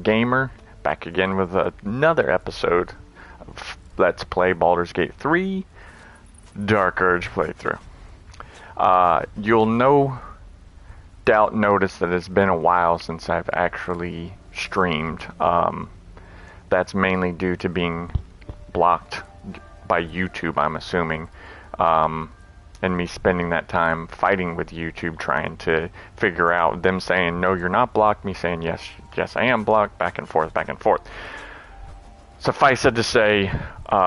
Gamer, back again with another episode of Let's Play Baldur's Gate 3 Dark Urge playthrough. You'll no doubt notice that it's been a while since I've actually streamed. That's mainly due to being blocked by YouTube, I'm assuming. And me spending that time fighting with YouTube, trying to figure out them saying, no, you're not blocked, me saying, yes, I am blocked, back and forth. Suffice it to say,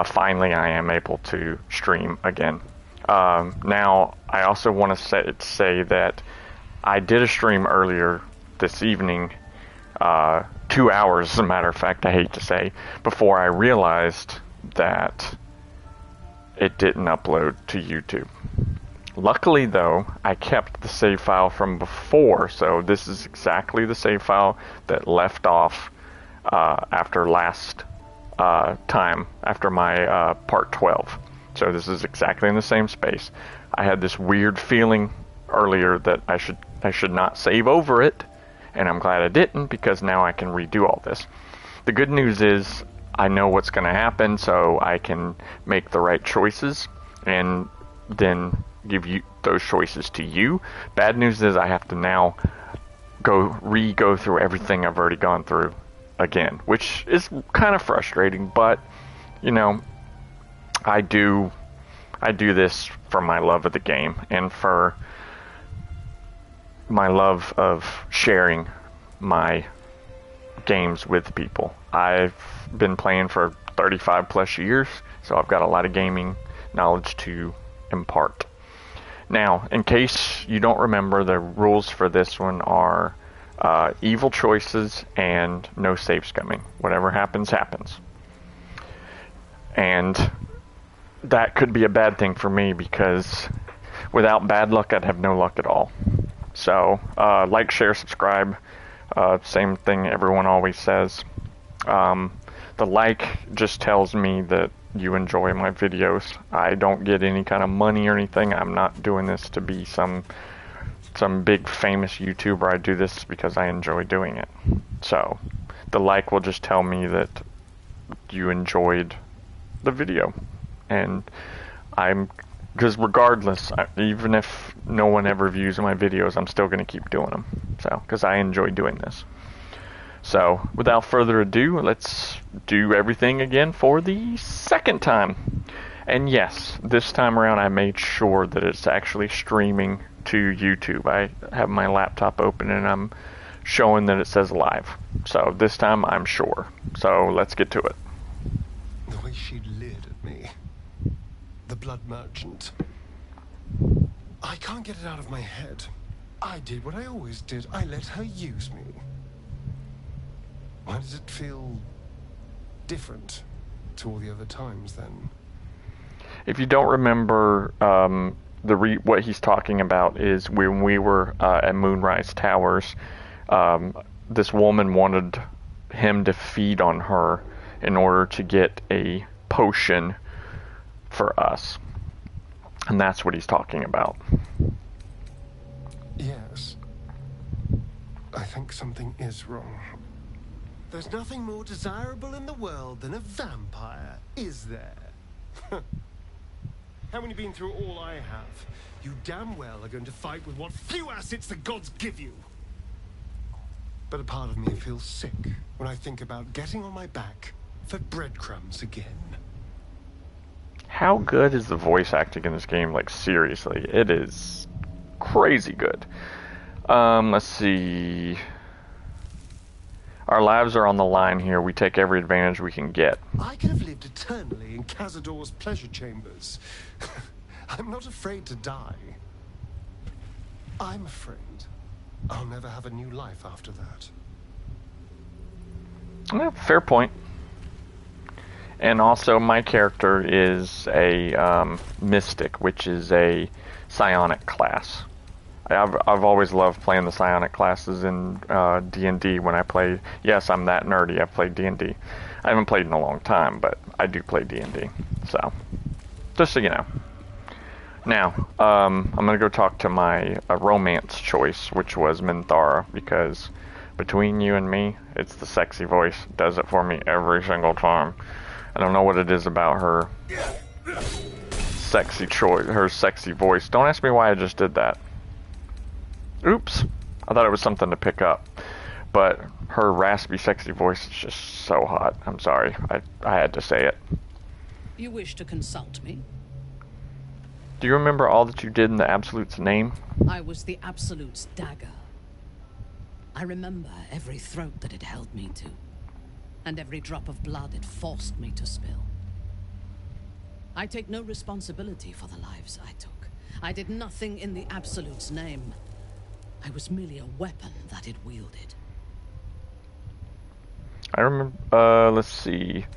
finally I am able to stream again. Now, I also want to say that I did a stream earlier this evening, 2 hours, as a matter of fact, I hate to say, before I realized that it didn't upload to YouTube. Luckily, though, I kept the save file from before, so this is exactly the save file that left off after last time, after my part 12. So this is exactly in the same space. I had this weird feeling earlier that I should not save over it, and I'm glad I didn't, because now I can redo all this. The good news is I know what's going to happen, so I can make the right choices and then give you those choices to you. Bad news is I have to now go through everything I've already gone through again, which is kind of frustrating, but you know, I do this for my love of the game and for my love of sharing my games with people. I've been playing for 35 plus years, so I've got a lot of gaming knowledge to impart. Now, in case you don't remember, the rules for this one are evil choices and no save scumming. Whatever happens, happens. And that could be a bad thing for me, because without bad luck, I'd have no luck at all. So, like, share, subscribe. Same thing everyone always says. The like just tells me that you enjoy my videos. I don't get any kind of money or anything. I'm not doing this to be some big famous YouTuber. I do this because I enjoy doing it. So the like will just tell me that you enjoyed the video. And because regardless, even if no one ever views my videos, I'm still going to keep doing them. So, because I enjoy doing this. So, without further ado, let's do everything again for the second time. And yes, this time around I made sure that it's actually streaming to YouTube. I have my laptop open and I'm showing that it says live. So, this time I'm sure. So, let's get to it. The way she leered at me. The blood merchant. I can't get it out of my head. I did what I always did. I let her use me. Why does it feel different to all the other times then? If you don't remember, what he's talking about is when we were at Moonrise Towers, this woman wanted him to feed on her in order to get a potion for us. And that's what he's talking about. Yes. I think something is wrong. There's nothing more desirable in the world than a vampire, is there? Haven't you been through all I have? You damn well are going to fight with what few assets the gods give you. But a part of me feels sick when I think about getting on my back for breadcrumbs again. How good is the voice acting in this game? Like, seriously, it is crazy good. Let's see. Our lives are on the line here. We take every advantage we can get. I could have lived eternally in Cazador's pleasure chambers. I'm not afraid to die. I'm afraid I'll never have a new life after that. Well, fair point. And also, my character is a mystic, which is a psionic class. I've always loved playing the psionic classes in D&D when I play. Yes, I'm that nerdy. I've played D&D. I haven't played in a long time, but I do play D&D. So, just so you know. Now, I'm going to go talk to my romance choice, which was Minthara, because Between you and me, it's the sexy voice. Does it for me every single time. I don't know what it is about her sexy choice, her sexy voice. Don't ask me why I just did that. Oops. I thought it was something to pick up. But her raspy, sexy voice is just so hot. I'm sorry. I had to say it. You wish to consult me? Do you remember all that you did in the Absolute's name? I was the Absolute's dagger. I remember every throat that it held me to, and every drop of blood it forced me to spill. I take no responsibility for the lives I took. I did nothing in the Absolute's name. I was merely a weapon that it wielded. I remember, let's see.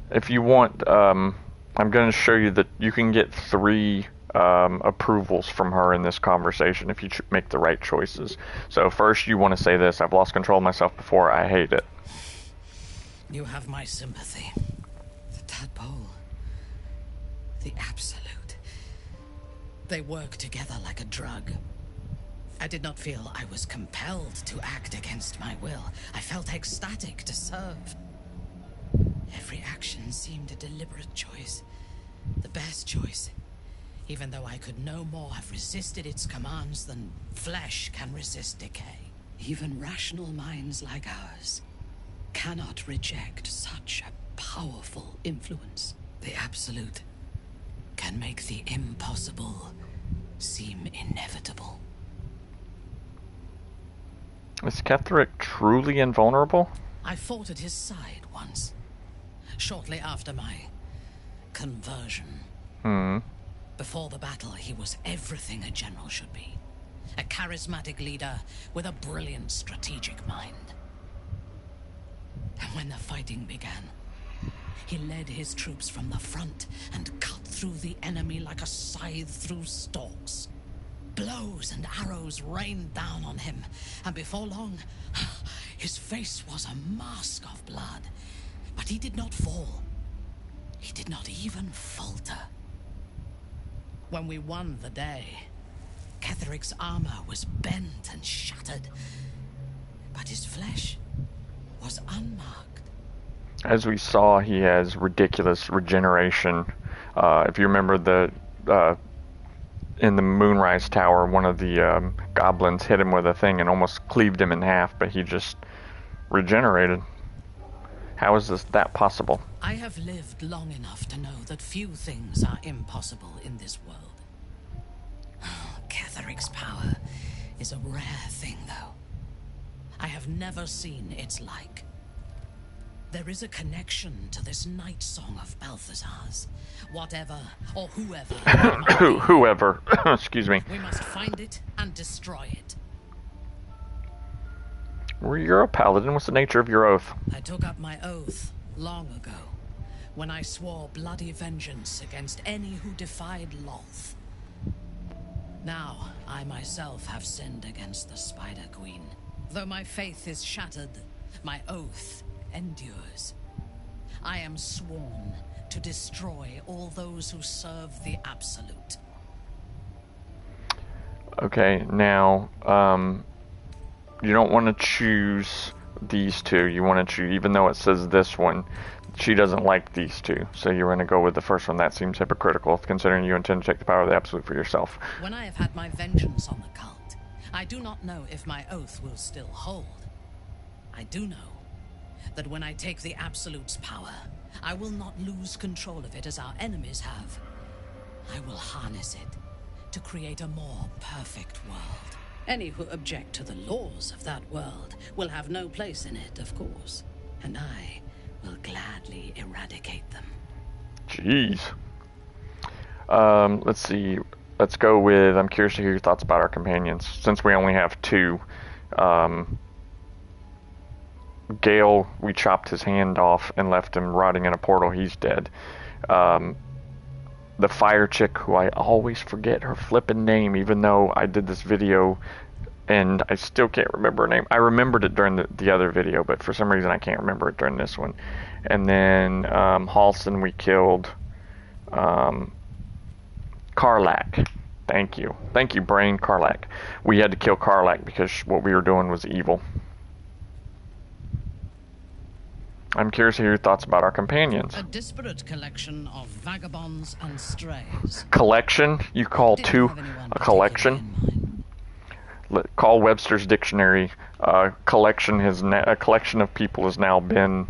If you want, I'm going to show you that you can get 3 approvals from her in this conversation if you make the right choices. So first you want to say this: I've lost control of myself before, I hate it. You have my sympathy. The tadpole. The Absolute. They work together like a drug. I did not feel I was compelled to act against my will. I felt ecstatic to serve. Every action seemed a deliberate choice. The best choice. Even though I could no more have resisted its commands than flesh can resist decay. Even rational minds like ours cannot reject such a powerful influence. The Absolute can make the impossible seem inevitable. Is Ketherick truly invulnerable? I fought at his side once, shortly after my conversion. Before the battle, he was everything a general should be. A charismatic leader with a brilliant strategic mind. And when the fighting began, he led his troops from the front and cut through the enemy like a scythe through stalks. Blows and arrows rained down on him, and before long, his face was a mask of blood. But he did not fall. He did not even falter. When we won the day, Ketherick's armor was bent and shattered, but his flesh was unmarked. As we saw, he has ridiculous regeneration. If you remember in the Moonrise Tower, one of the goblins hit him with a thing and almost cleaved him in half, but he just regenerated. How is that possible? I have lived long enough to know that few things are impossible in this world. Ketherick's power is a rare thing, though. I have never seen its like. There is a connection to this night song of Balthazar's. Whatever or whoever it might be. Whoever. Excuse me. We must find it and destroy it. You're a paladin. What's the nature of your oath? I took up my oath long ago, when I swore bloody vengeance against any who defied Lolth. Now, I myself have sinned against the Spider Queen. Though my faith is shattered, my oath endures. I am sworn to destroy all those who serve the Absolute. Okay, now, you don't want to choose these two. You want to choose, even though it says this one, she doesn't like these two. So you're going to go with the first one. That seems hypocritical, considering you intend to take the power of the Absolute for yourself. When I have had my vengeance on the cult, I do not know if my oath will still hold. I do know that when I take the Absolute's power, I will not lose control of it as our enemies have. I will harness it to create a more perfect world. Any who object to the laws of that world will have no place in it, of course. And I will gladly eradicate them. Jeez. Let's see. Let's go with, I'm curious to hear your thoughts about our companions. Since we only have 2, Gale, we chopped his hand off and left him rotting in a portal. He's dead. The fire chick, who I always forget her flippin' name, even though I did this video and I still can't remember her name. I remembered it during the other video, but for some reason I can't remember it during this one. And then Halson we killed. Karlak. Thank you. Thank you, Brain Karlak. We had to kill Karlak because what we were doing was evil. I'm curious to hear your thoughts about our companions. A disparate collection of vagabonds and strays. Collection? You call two a collection? Call Webster's dictionary. A collection of people has now been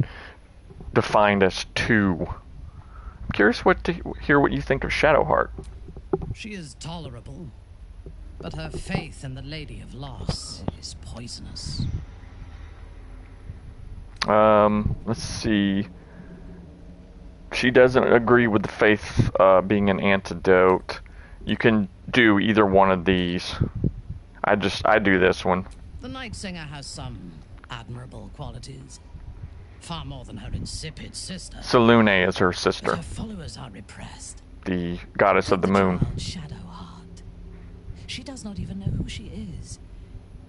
defined as two. I'm curious to hear what you think of Shadowheart. She is tolerable, but her faith in the Lady of Loss is poisonous. Let's see. She doesn't agree with the faith being an antidote. You can do either one of these. I do this one. The Night Singer has some admirable qualities. Far more than her insipid sister. Selune is her sister. But her followers are repressed. The goddess of the moon. Shadowheart. She does not even know who she is,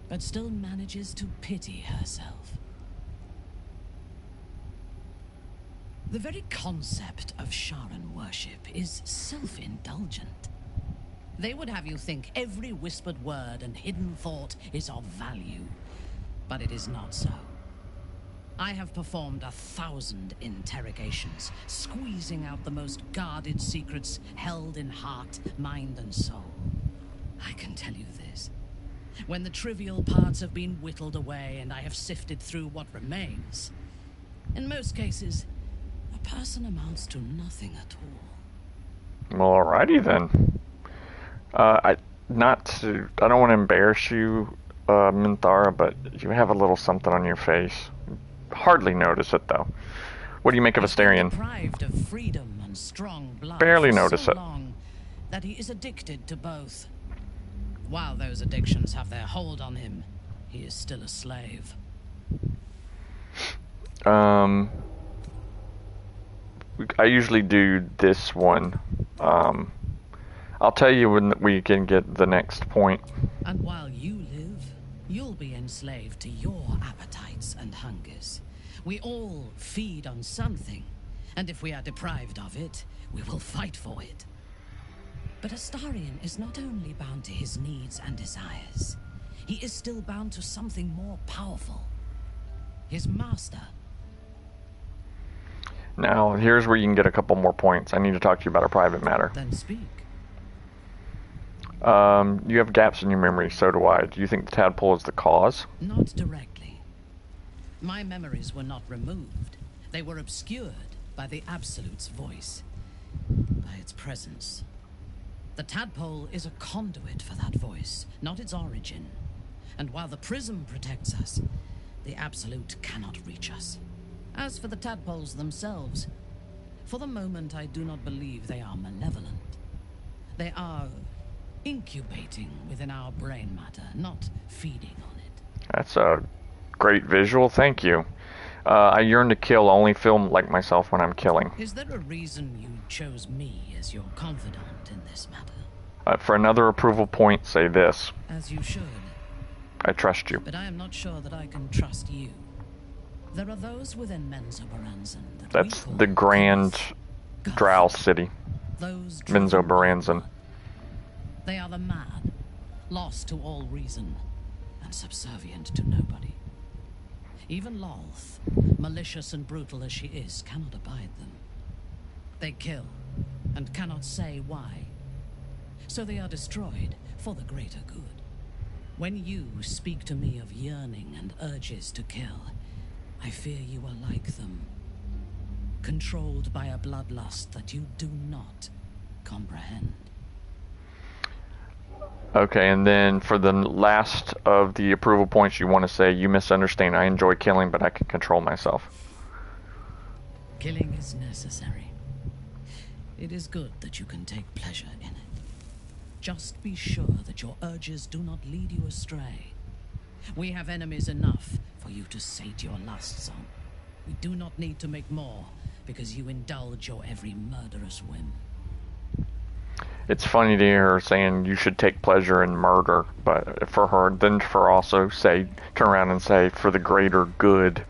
but still manages to pity herself. The very concept of Sharan worship is self-indulgent. They would have you think every whispered word and hidden thought is of value, but it is not so. I have performed 1,000 interrogations, squeezing out the most guarded secrets held in heart, mind, and soul. I can tell you this. When the trivial parts have been whittled away and I have sifted through what remains, in most cases, a person amounts to nothing at all. Alrighty then. I don't want to embarrass you, Minthara, but you have a little something on your face. Hardly notice it though. What do you make of Asterion? Deprived of freedom and strong blood Barely for notice so it. long that he is addicted to both. While those addictions have their hold on him, he is still a slave. I usually do this one. I'll tell you when we can get the next point. And while you live, you'll be enslaved to your appetites and hungers. We all feed on something, and if we are deprived of it, we will fight for it. But Astarion is not only bound to his needs and desires, he is still bound to something more powerful. His master. Now, here's where you can get a couple more points. I need to talk to you about a private matter. Then speak. You have gaps in your memory, so do I. Do you think the tadpole is the cause? Not directly. My memories were not removed. They were obscured by the Absolute's voice, by its presence. The tadpole is a conduit for that voice, not its origin. And while the prism protects us, the Absolute cannot reach us. As for the tadpoles themselves, for the moment I do not believe they are malevolent. They are incubating within our brain matter, not feeding on it. That's a great visual, thank you. I yearn to kill, only feel like myself when I'm killing. Is there a reason you chose me as your confidant in this matter? For another approval point, say this. As you should. I trust you. But I am not sure that I can trust you. There are those within Menzoberranzan that That's the grand Drow city. Those Menzoberranzan. They are the mad, lost to all reason, and subservient to nobody. Even Lolth, malicious and brutal as she is, cannot abide them. They kill, and cannot say why. So they are destroyed for the greater good. When you speak to me of yearning and urges to kill, I fear you are like them, controlled by a bloodlust that you do not comprehend. Okay, and then for the last of the approval points, you want to say, you misunderstand. I enjoy killing, but I can control myself. Killing is necessary. It is good that you can take pleasure in it. Just be sure that your urges do not lead you astray. We have enemies enough for you to sate your lusts on. We do not need to make more, because you indulge your every murderous whim. It's funny to hear her saying you should take pleasure in murder, but for her, then for also say, turn around and say, for the greater good.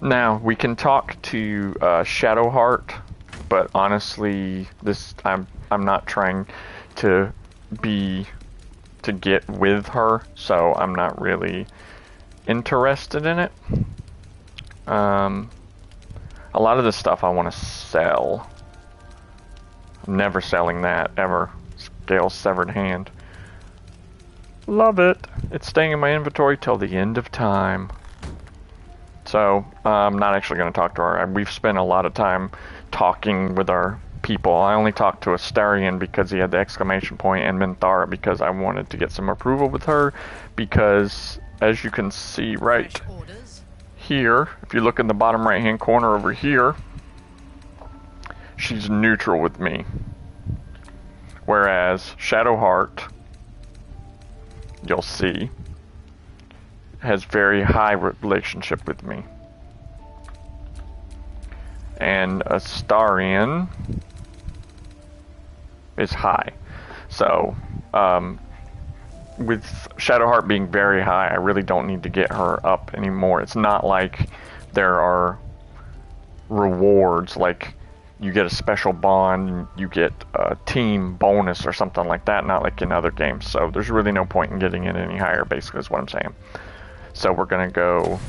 Now, we can talk to Shadowheart but honestly, I'm not trying to get with her, so I'm not really interested in it. A lot of the stuff I want to sell. I'm never selling that, ever. Scale's severed hand. Love it. It's staying in my inventory till the end of time. So, I'm not actually going to talk to her. We've spent a lot of time talking with our people. I only talked to Astarion because he had the exclamation point, and Minthara because I wanted to get some approval with her, because, as you can see right here, if you look in the bottom right hand corner over here, she's neutral with me. Whereas Shadowheart, you'll see, has very high relationship with me. And Astarion is high. So, with Shadowheart being very high, I really don't need to get her up anymore. It's not like there are rewards, like you get a special bond, you get a team bonus or something like that, not like in other games. So there's really no point in getting it any higher, basically, is what I'm saying. So we're gonna go...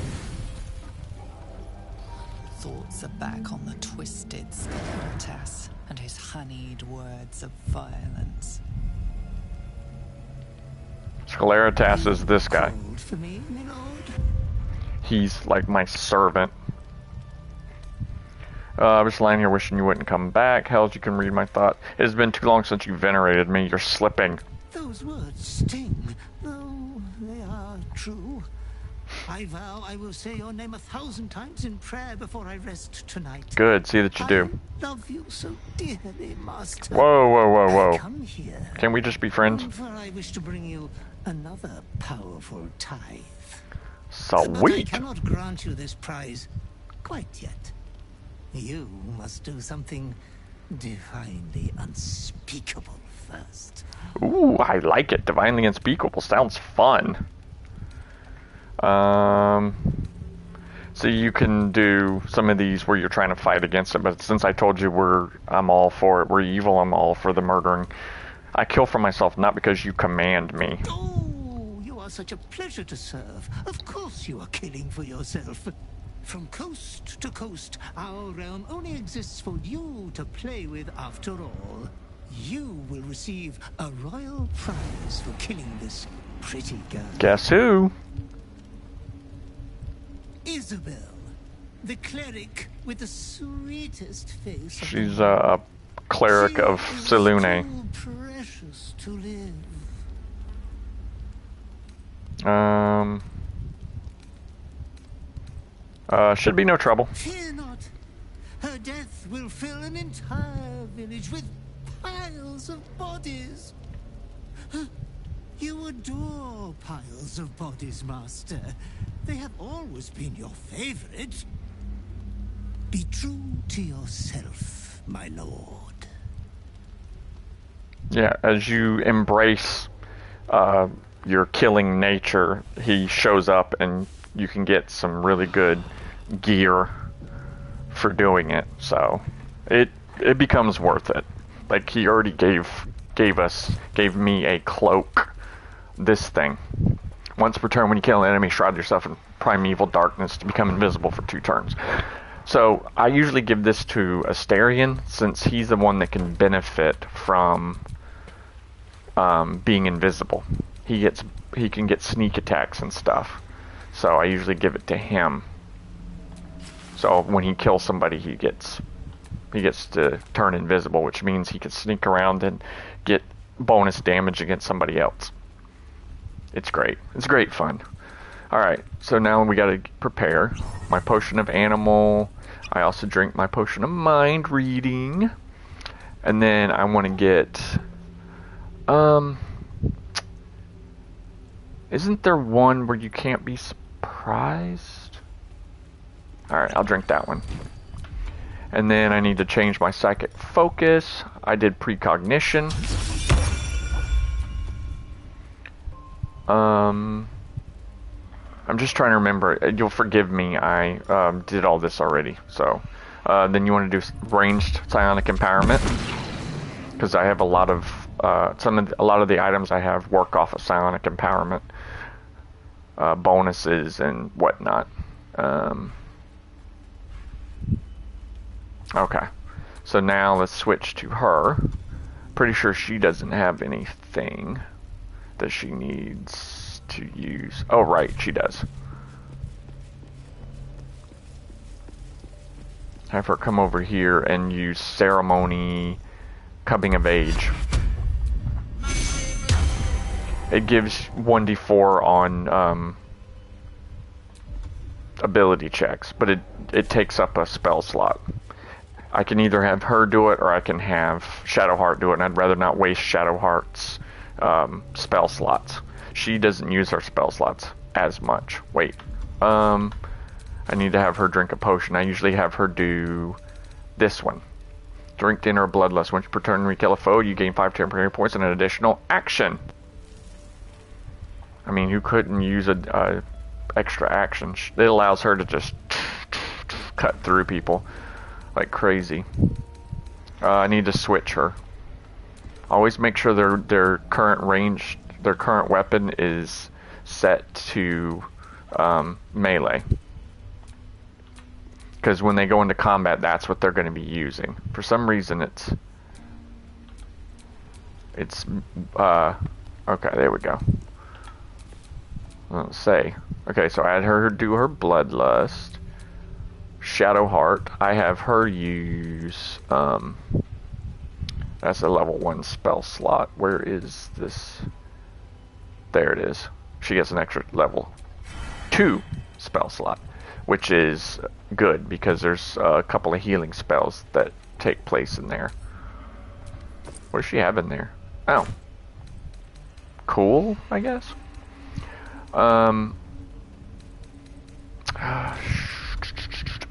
Thoughts are back on the twisted Scalaritas and his honeyed words of violence. Scalaritas is this guy. Called for me, my lord? He's like my servant. I'm just lying here wishing you wouldn't come back. Hells, you can read my thought. It has been too long since you venerated me. You're slipping. Those words sting, though they are true. I vow I will say your name 1,000 times in prayer before I rest tonight. Good, see that you do. I love you so dearly, Master. Whoa, whoa, whoa, whoa. Come here. Can we just be friends? For I wish to bring you another powerful tithe. Sweet. But I cannot grant you this prize quite yet. You must do something divinely unspeakable first. Ooh, I like it. Divinely unspeakable. Sounds fun. So you can do some of these where you're trying to fight against it, but since I told you I'm all for it, we're evil, I'm all for the murdering. I kill for myself, not because you command me. Oh, you are such a pleasure to serve. Of course you are killing for yourself. From coast to coast, our realm only exists for you to play with after all. You will receive a royal prize for killing this pretty girl. Guess who? Isabel, the cleric with the sweetest face. She's a cleric of Selune. Too precious to live. Should be no trouble. Fear not. Her death will fill an entire village with piles of bodies. You adore piles of bodies, Master. They have always been your favorite. Be true to yourself, my lord. Yeah, as you embrace your killing nature, he shows up and you can get some really good gear for doing it. So it becomes worth it. Like, he already gave me a cloak. This thing. Once per turn, when you kill an enemy, shroud yourself in primeval darkness to become invisible for 2 turns. So I usually give this to Astarion, since he's the one that can benefit from being invisible. He can get sneak attacks and stuff. So I usually give it to him. So when he kills somebody, he gets to turn invisible, which means he can sneak around and get bonus damage against somebody else. It's great. It's great fun. Alright, so now we gotta prepare my potion of animal. I also drink my potion of mind reading. And then I want to get... Isn't there one where you can't be surprised? Alright, I'll drink that one. And then I need to change my psychic focus. I did precognition. I'm just trying to remember. You'll forgive me. I did all this already, so Then you want to do ranged psionic empowerment, because I have a lot of a lot of the items I have work off of psionic empowerment bonuses and whatnot. Okay, so now let's switch to her. Pretty sure she doesn't have anything that she needs to use. Oh, right, she does. Have her come over here and use ceremony coming of age. It gives 1d4 on ability checks, but it takes up a spell slot. I can either have her do it or I can have Shadowheart do it, and I'd rather not waste Shadowheart's spell slots. She doesn't use her spell slots as much. Wait, I need to have her drink a potion. I usually have her do this one. Drink Dinner of Bloodlust. Once per turn we kill a foe, you gain 5 temporary points and an additional action. I mean, who couldn't use a extra action? It allows her to just cut through people like crazy. I need to switch her. Always make sure their current range, their current weapon is set to melee. Because when they go into combat, that's what they're going to be using. For some reason, it's okay, there we go. Let's say. Okay, so I had her do her Bloodlust. Shadowheart. I have her use, that's a level 1 spell slot. Where is this? There it is. She gets an extra level 2 spell slot, which is good because there's a couple of healing spells that take place in there. What does she have in there? Oh. Cool, I guess. I'm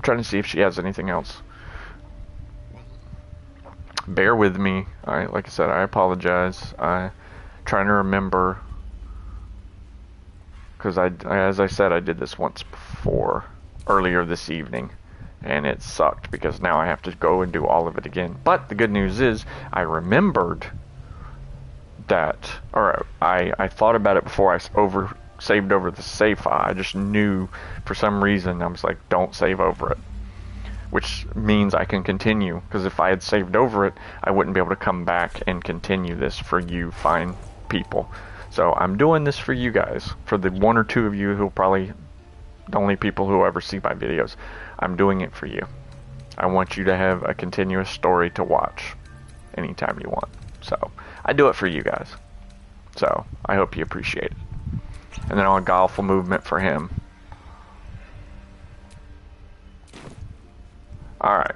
trying to see if she has anything else. Bear with me. Like I said, I apologize. I'm trying to remember, because as I said, I did this once before, earlier this evening, and it sucked because now I have to go and do all of it again. But the good news is, I remembered that, or I thought about it before I saved over the save file. I just knew for some reason, I was like, don't save over it, which means I can continue, because if I had saved over it, I wouldn't be able to come back and continue this for you fine people. So I'm doing this for you guys, for the 1 or 2 of you who probably the only people who ever see my videos. I'm doing it for you. I want you to have a continuous story to watch anytime you want. So I do it for you guys. So I hope you appreciate it. And then on a Guileful Movement for him. Alright.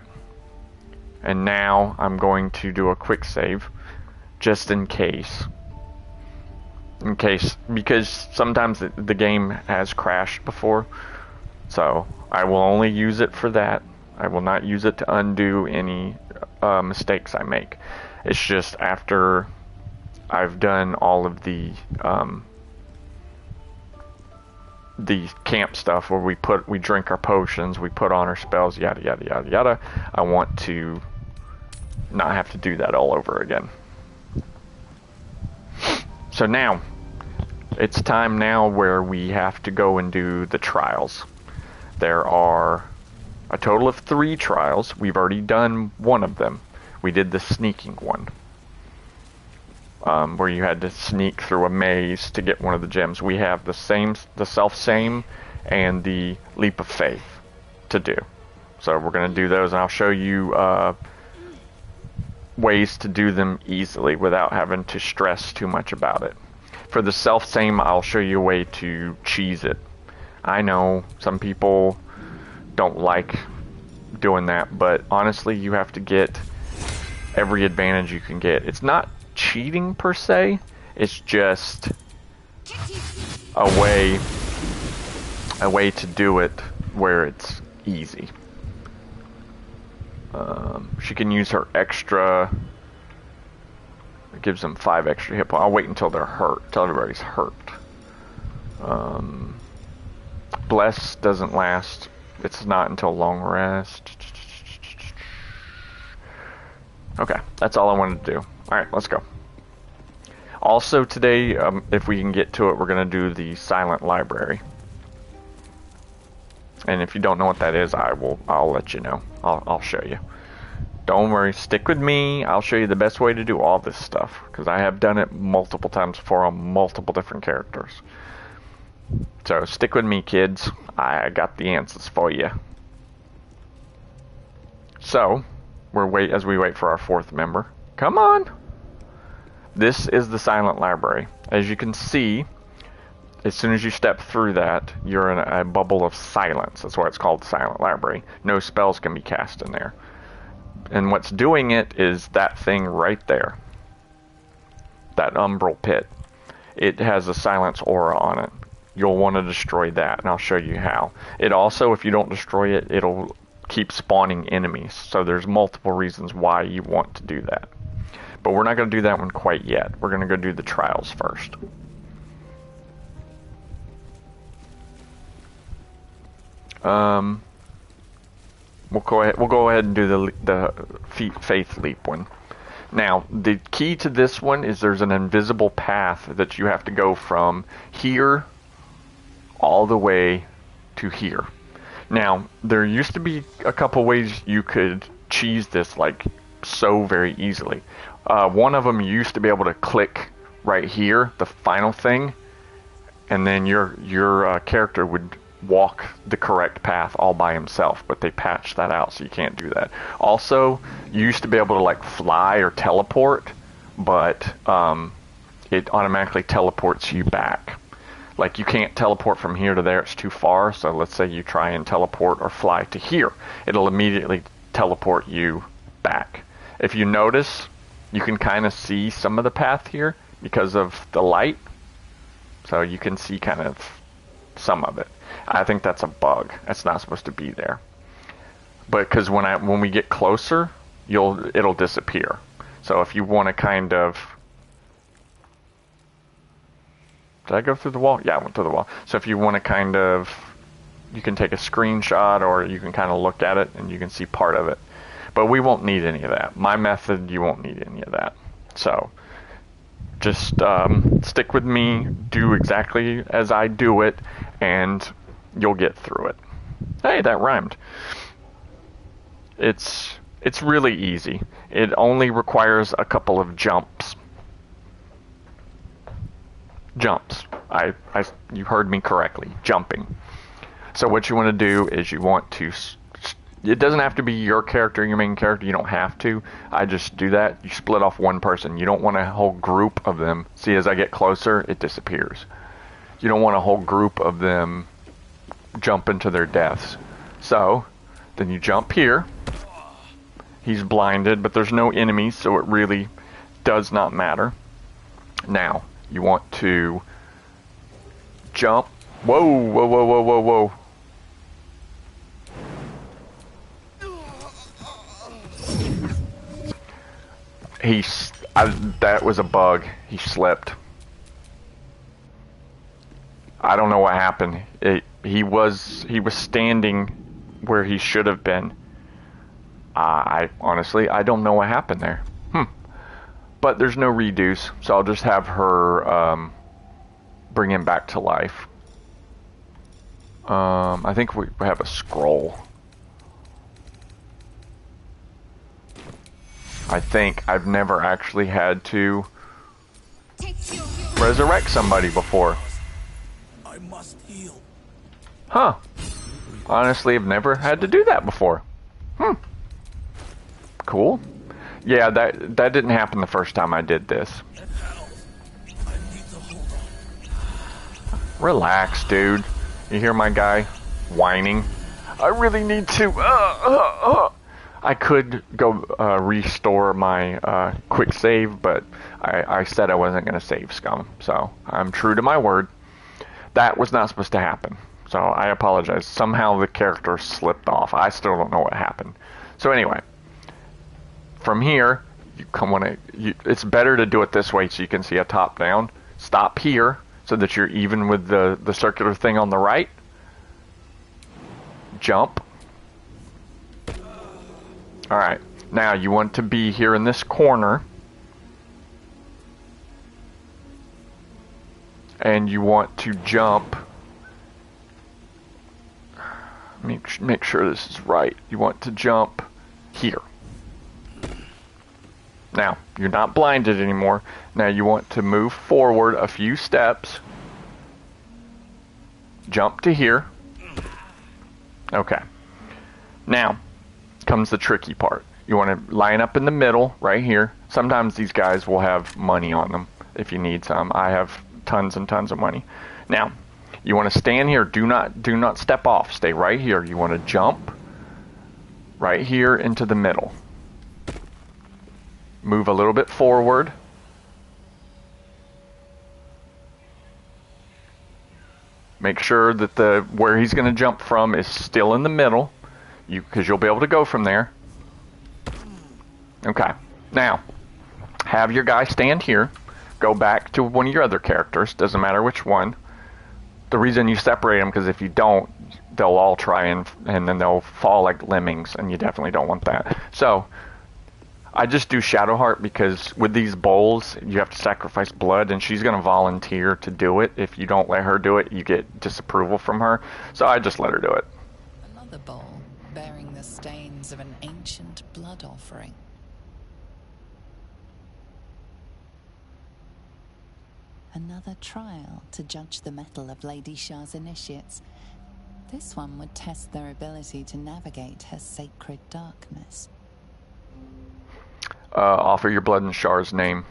And now I'm going to do a quick save, just in case. Because sometimes the game has crashed before. So I will only use it for that. I will not use it to undo any mistakes I make. It's just after I've done all of the camp stuff where we drink our potions, we put on our spells, yada yada yada yada. I want to not have to do that all over again. So now it's time now where we have to go and do the trials. There are a total of 3 trials. We've already done one of them. We did the sneaking one, where you had to sneak through a maze to get one of the gems. We have the self-same, and the leap of faith to do. So we're going to do those, and I'll show you ways to do them easily without having to stress too much about it. For the self-same, I'll show you a way to cheese it. I know some people don't like doing that, but honestly, you have to get every advantage you can get. It's not cheating per se, it's just a way to do it where it's easy. She can use her extra. It gives them 5 extra hit points. I'll wait until they're hurt, until everybody's hurt. Bless doesn't last. It's not until long rest. Okay, that's all I wanted to do. Alright, let's go. Also today, if we can get to it, we're going to do the silent library. And if you don't know what that is, I'll let you know. I'll show you. Don't worry, stick with me. I'll show you the best way to do all this stuff, because I have done it multiple times before on multiple different characters. So stick with me, kids. I got the answers for you. So, as we wait for our fourth member. Come on! This is the silent library. As you can see, as soon as you step through that, you're in a bubble of silence. That's why it's called the silent library. No spells can be cast in there. And what's doing it is that thing right there. That umbral pit. It has a silence aura on it. You'll want to destroy that, and I'll show you how. It also, if you don't destroy it, it'll keep spawning enemies. So there's multiple reasons why you want to do that. But we're not going to do that one quite yet. We're going to go do the trials first. We'll go ahead and do the faith leap one. Now, the key to this one is there's an invisible path that you have to go from here all the way to here. Now, there used to be a couple ways you could cheese this like so very easily. One of them, you used to be able to click right here, the final thing, and then your character would walk the correct path all by himself, but they patched that out so you can't do that. Also, you used to be able to like fly or teleport, but it automatically teleports you back. Like you can't teleport from here to there, it's too far. So let's say you try and teleport or fly to here, it'll immediately teleport you back. If you notice, you can kind of see some of the path here because of the light, so you can see kind of some of it. I think that's a bug. That's not supposed to be there. But because when we get closer, it'll disappear. So if you want to kind of... Did I go through the wall? Yeah, I went through the wall. So if you want to kind of... You can take a screenshot or you can kind of look at it and you can see part of it. But we won't need any of that. My method, you won't need any of that. So just stick with me, do exactly as I do it, and you'll get through it. Hey, that rhymed. It's really easy. It only requires a couple of jumps. You heard me correctly. Jumping. So what you want to do is you want to... It doesn't have to be your character, your main character. You don't have to. I just do that. You split off one person. You don't want a whole group of them. See, as I get closer, it disappears. You don't want a whole group of them jump into their deaths. So, then you jump here. He's blinded, but there's no enemies, so it really does not matter. Now, you want to jump. Whoa, whoa, whoa, whoa, whoa, whoa. That was a bug. He slipped. I don't know what happened. He was standing where he should have been. I honestly don't know what happened there. But there's no redos, so I'll just have her bring him back to life. I think we have a scroll. I think I've never actually had to resurrect somebody before. I must heal. Huh. Honestly, I've never had to do that before. Cool. Yeah, that didn't happen the first time I did this. Relax, dude. You hear my guy whining? I really need to. I could go restore my quick save, but I said I wasn't going to save scum, so I'm true to my word. That was not supposed to happen, so I apologize. Somehow the character slipped off. I still don't know what happened. So anyway, from here, it's better to do it this way so you can see a top down. Stop here so that you're even with the circular thing on the right. Jump. Alright, Now you want to be here in this corner. And you want to jump. Make sure this is right. You want to jump here. Now, you're not blinded anymore. Now you want to move forward a few steps. Jump to here. Okay. Now comes the tricky part. You want to line up in the middle right here. Sometimes these guys will have money on them if you need some. I have tons and tons of money. Now, you want to stand here. Do not step off. Stay right here. You want to jump right here into the middle. Move a little bit forward. Make sure that where he's going to jump from is still in the middle, because you'll be able to go from there. Okay. Now, have your guy stand here. Go back to one of your other characters. Doesn't matter which one. The reason you separate them, because if you don't, they'll all try and then they'll fall like lemmings, and you definitely don't want that. So, I just do Shadowheart because with these bowls, you have to sacrifice blood, and she's going to volunteer to do it. If you don't let her do it, you get disapproval from her. So I just let her do it. Another bowl bearing the stains of an ancient blood offering. Another trial to judge the mettle of Lady Shah's initiates. This one would test their ability to navigate her sacred darkness. Offer your blood in Shar's name.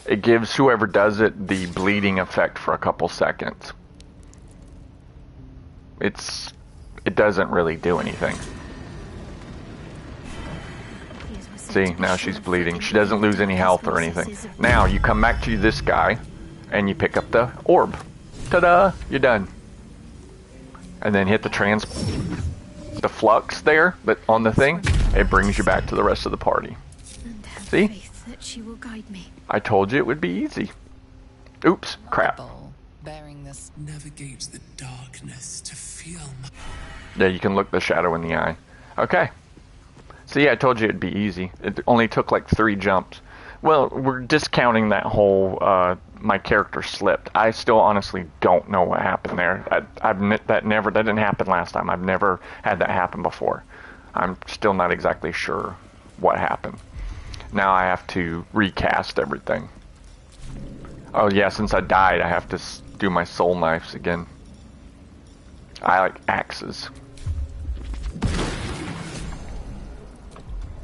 It gives whoever does it the bleeding effect for a couple seconds. It doesn't really do anything. See, now she's bleeding. She doesn't lose any health or anything. Now you come back to this guy and you pick up the orb. Ta-da! You're done. And then hit the flux there on the thing. It brings you back to the rest of the party. And have See? faith that she will guide me. I told you it would be easy. Oops, crap. Bearing this Navigate the darkness to feel my... Yeah, you can look the shadow in the eye. Okay. See, I told you it'd be easy. It only took like 3 jumps. Well, we're discounting that whole, my character slipped. I still honestly don't know what happened there. That didn't happen last time. I've never had that happen before. I'm still not exactly sure what happened. Now I have to recast everything. Oh yeah, since I died, I have to do my soul knives again. I like axes.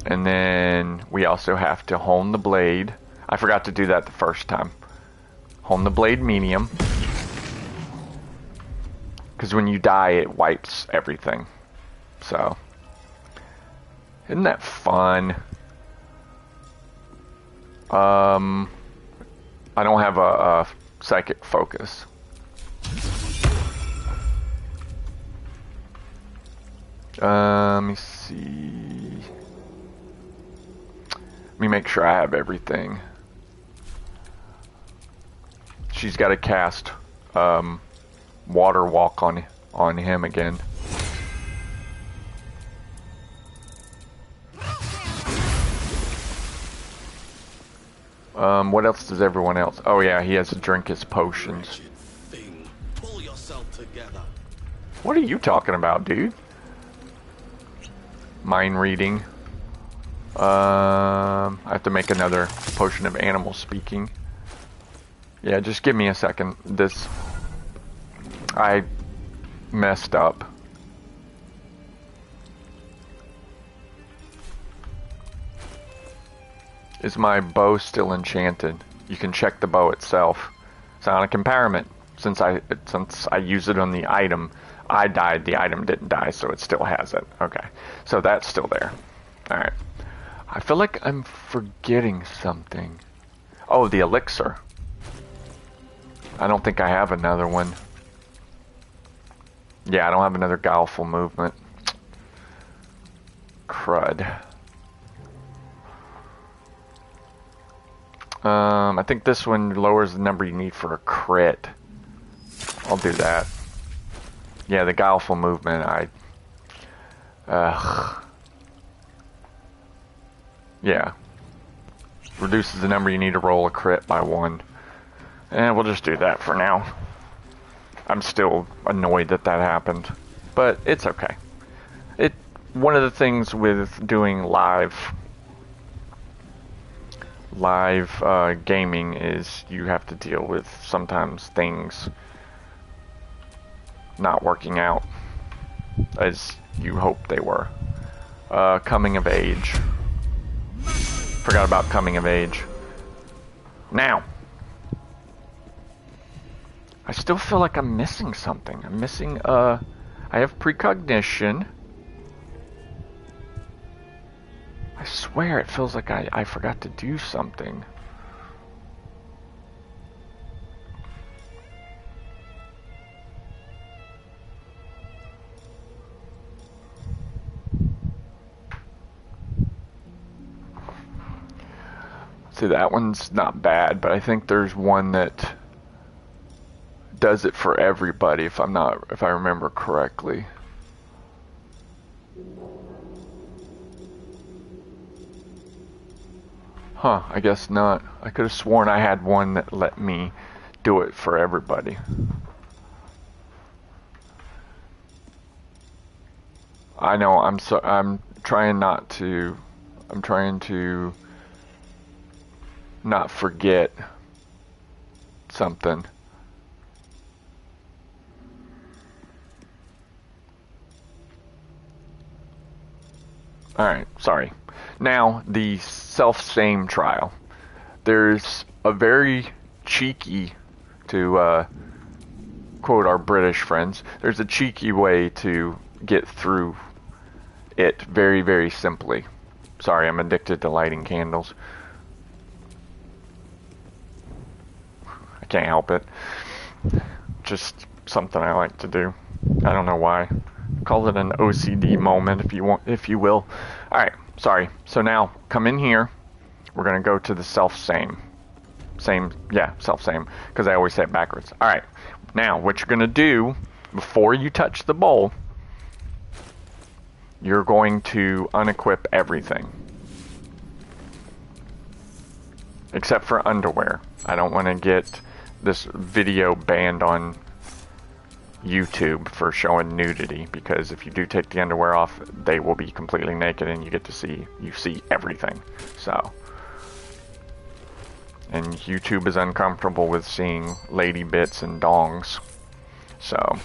And then we also have to hone the blade. I forgot to do that the first time. Hone the blade medium. Because when you die, it wipes everything. So, isn't that fun? I don't have a psychic focus. Let me see. Let me make sure I have everything. She's got to cast water walk on him again. What else does everyone else? Oh yeah, he has to drink his potions. Pull yourself together. What are you talking about, dude? Mind reading. I have to make another potion of animal speaking. Yeah, just give me a second. I messed up. Is my bow still enchanted? You can check the bow itself. Sonic impairment. Since I used it on the item, I died. The item didn't die, so it still has it. Okay, so that's still there. All right. I feel like I'm forgetting something. Oh, the elixir. I don't think I have another one. Yeah, I don't have another guileful movement. Crud. I think this one lowers the number you need for a crit. I'll do that. Yeah, the guileful movement, Yeah. Reduces the number you need to roll a crit by 1. And we'll just do that for now. I'm still annoyed that that happened, but it's okay. One of the things with doing live gaming is you have to deal with sometimes things not working out as you hope they were. Coming of age. Forgot about coming of age. Now, I still feel like I'm missing something. I'm missing, I have precognition. I swear it feels like I forgot to do something. See, that one's not bad, but I think there's one that does it for everybody if I remember correctly. Huh, I guess not. I could have sworn I had one that let me do it for everybody. I know, I'm trying to not forget something. Alright, sorry. Now, the self-same trial. There's a very cheeky, to quote our British friends, there's a cheeky way to get through it very, very simply. Sorry, I'm addicted to lighting candles. I can't help it. Just something I like to do. I don't know why. Call it an OCD moment if you will. Alright, sorry. So now, come in here. We're gonna go to the self-same. Self-same. Because I always say it backwards. Alright, now what you're gonna do, before you touch the bowl, you're going to unequip everything. Except for underwear. I don't want to get this video banned on YouTube for showing nudity, because if you do take the underwear off, they will be completely naked and you see everything. So, and YouTube is uncomfortable with seeing lady bits and dongs. So,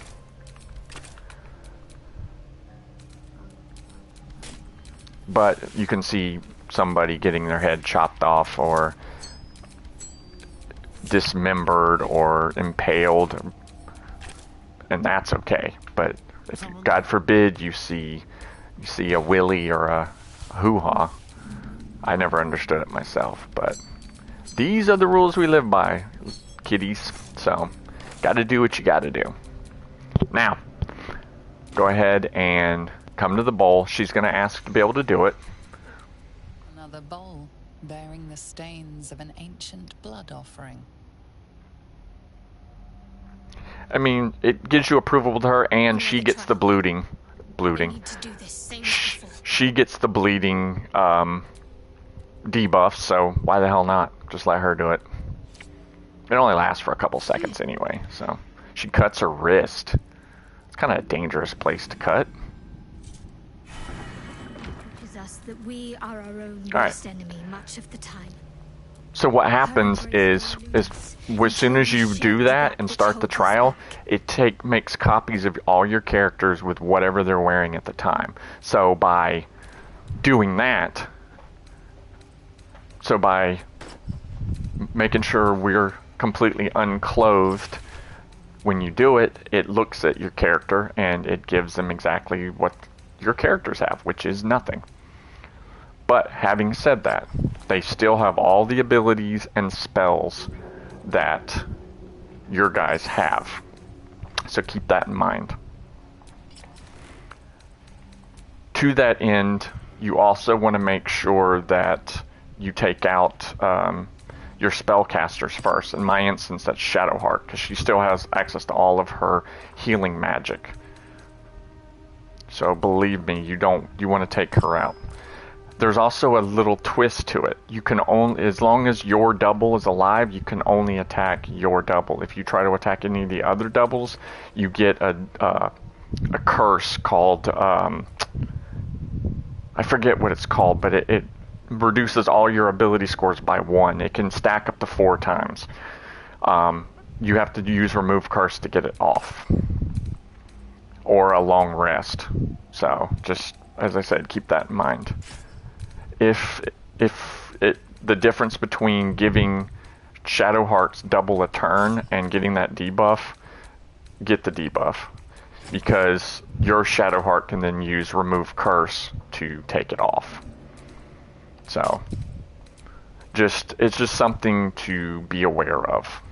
but you can see somebody getting their head chopped off or dismembered or impaled, and that's okay. But if God forbid you see a willy or a hoo-ha, I never understood it myself, but these are the rules we live by, kiddies. So gotta do what you gotta do. Now go ahead and come to the bowl. She's gonna ask to be able to do it. Another bowl bearing the stains of an ancient blood offering. I mean, it gives you approval with her, and she gets the bleeding. She gets the bleeding debuff, so why the hell not? Just let her do it. It only lasts for a couple seconds anyway, so. She cuts her wrist. It's kind of a dangerous place to cut. It is us that we are our own worst enemy much of the time. So what happens is as soon as you do that and start the trial, it makes copies of all your characters with whatever they're wearing at the time. So by doing that, by making sure we're completely unclothed when you do it, it looks at your character and it gives them exactly what your characters have, which is nothing. But having said that, they still have all the abilities and spells that your guys have. So keep that in mind. To that end, you also want to make sure that you take out your spellcasters first. In my instance, that's Shadowheart, because she still has access to all of her healing magic. So believe me, you want to take her out. there's also a little twist to it. You can only, as long as your double is alive, you can only attack your double. If you try to attack any of the other doubles, you get a curse called, I forget what it's called, but it reduces all your ability scores by 1. It can stack up to 4 times. You have to use remove curse to get it off, or a long rest. So just, as I said, keep that in mind. If the difference between giving Shadow Hearts double a turn and getting that debuff, get the debuff, because your Shadow Heart can then use remove curse to take it off. So it's just something to be aware of.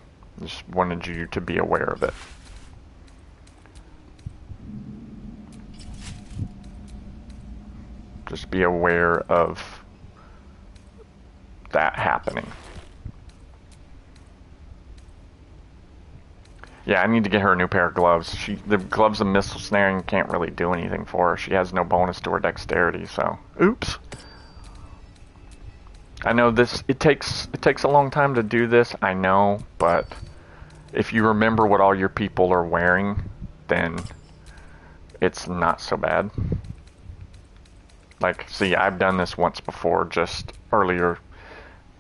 Just wanted you to be aware of it. Just be aware of that happening. Yeah, I need to get her a new pair of gloves. The gloves of missile snaring can't really do anything for her. She has no bonus to her dexterity, so oops. I know this, it takes a long time to do this, I know, but if you remember what all your people are wearing, then it's not so bad. Like, see, I've done this once before, just earlier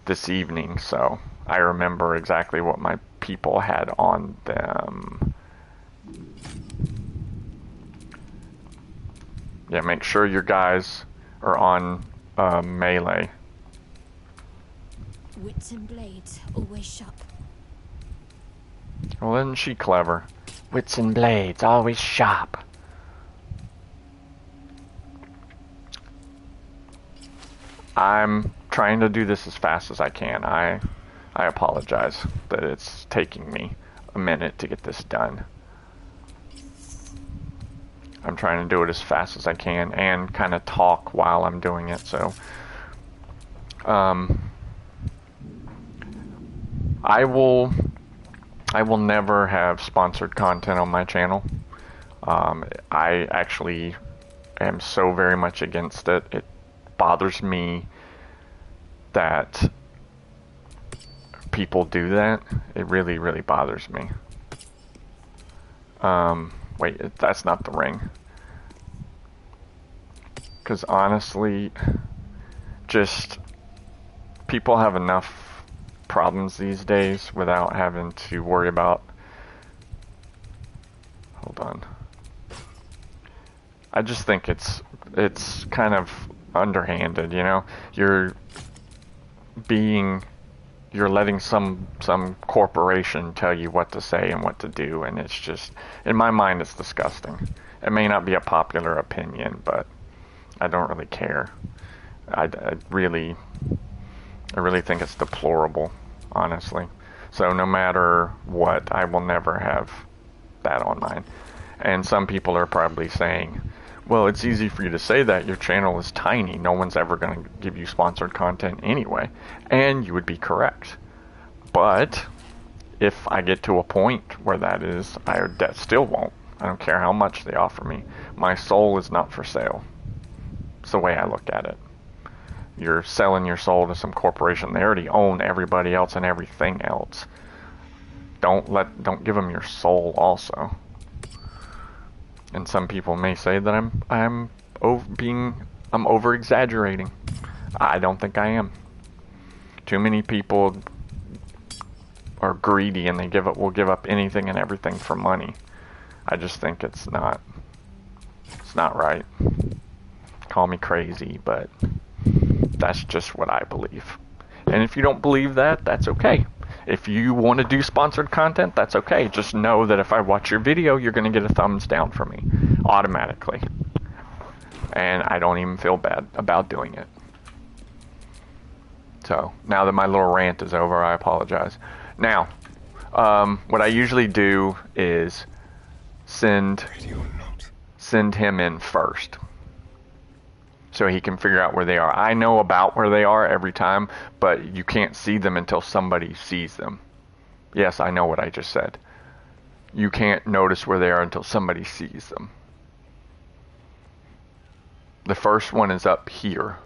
this evening, so I remember exactly what my people had on them. Yeah, make sure your guys are on melee. Wits and blades, always sharp. Well, isn't she clever? Wits and blades, always sharp. I'm trying to do this as fast as I can. I apologize that it's taking me a minute to get this done. I'm trying to do it as fast as I can and kind of talk while I'm doing it, so I will never have sponsored content on my channel. I actually am so very much against it. It bothers me that people do that. It really, really bothers me. Wait, that's not the ring. Because honestly, just people have enough problems these days without having to worry about. Hold on. I just think it's kind of underhanded, you know? You're letting some corporation tell you what to say and what to do, and it's just, in my mind, it's disgusting. It may not be a popular opinion, but I don't really care. I really think it's deplorable, honestly. So no matter what, I will never have that on mine. And some people are probably saying, well, it's easy for you to say that. Your channel is tiny. No one's ever going to give you sponsored content anyway. And you would be correct. But if I get to a point where that still won't. I don't care how much they offer me. My soul is not for sale. It's the way I look at it. You're selling your soul to some corporation. They already own everybody else and everything else. Don't give them your soul also. And some people may say that I'm over exaggerating. I don't think I am. Too many people are greedy and will give up anything and everything for money. I just think it's not right. Call me crazy, but that's just what I believe. And if you don't believe that, that's okay. If you want to do sponsored content, that's okay. Just know that if I watch your video, you're going to get a thumbs down from me automatically. And I don't even feel bad about doing it. So, now that my little rant is over, I apologize. Now, what I usually do is send him in first, so he can figure out where they are. I know about where they are every time, but you can't see them until somebody sees them. Yes, I know what I just said. You can't notice where they are until somebody sees them. The first one is up here.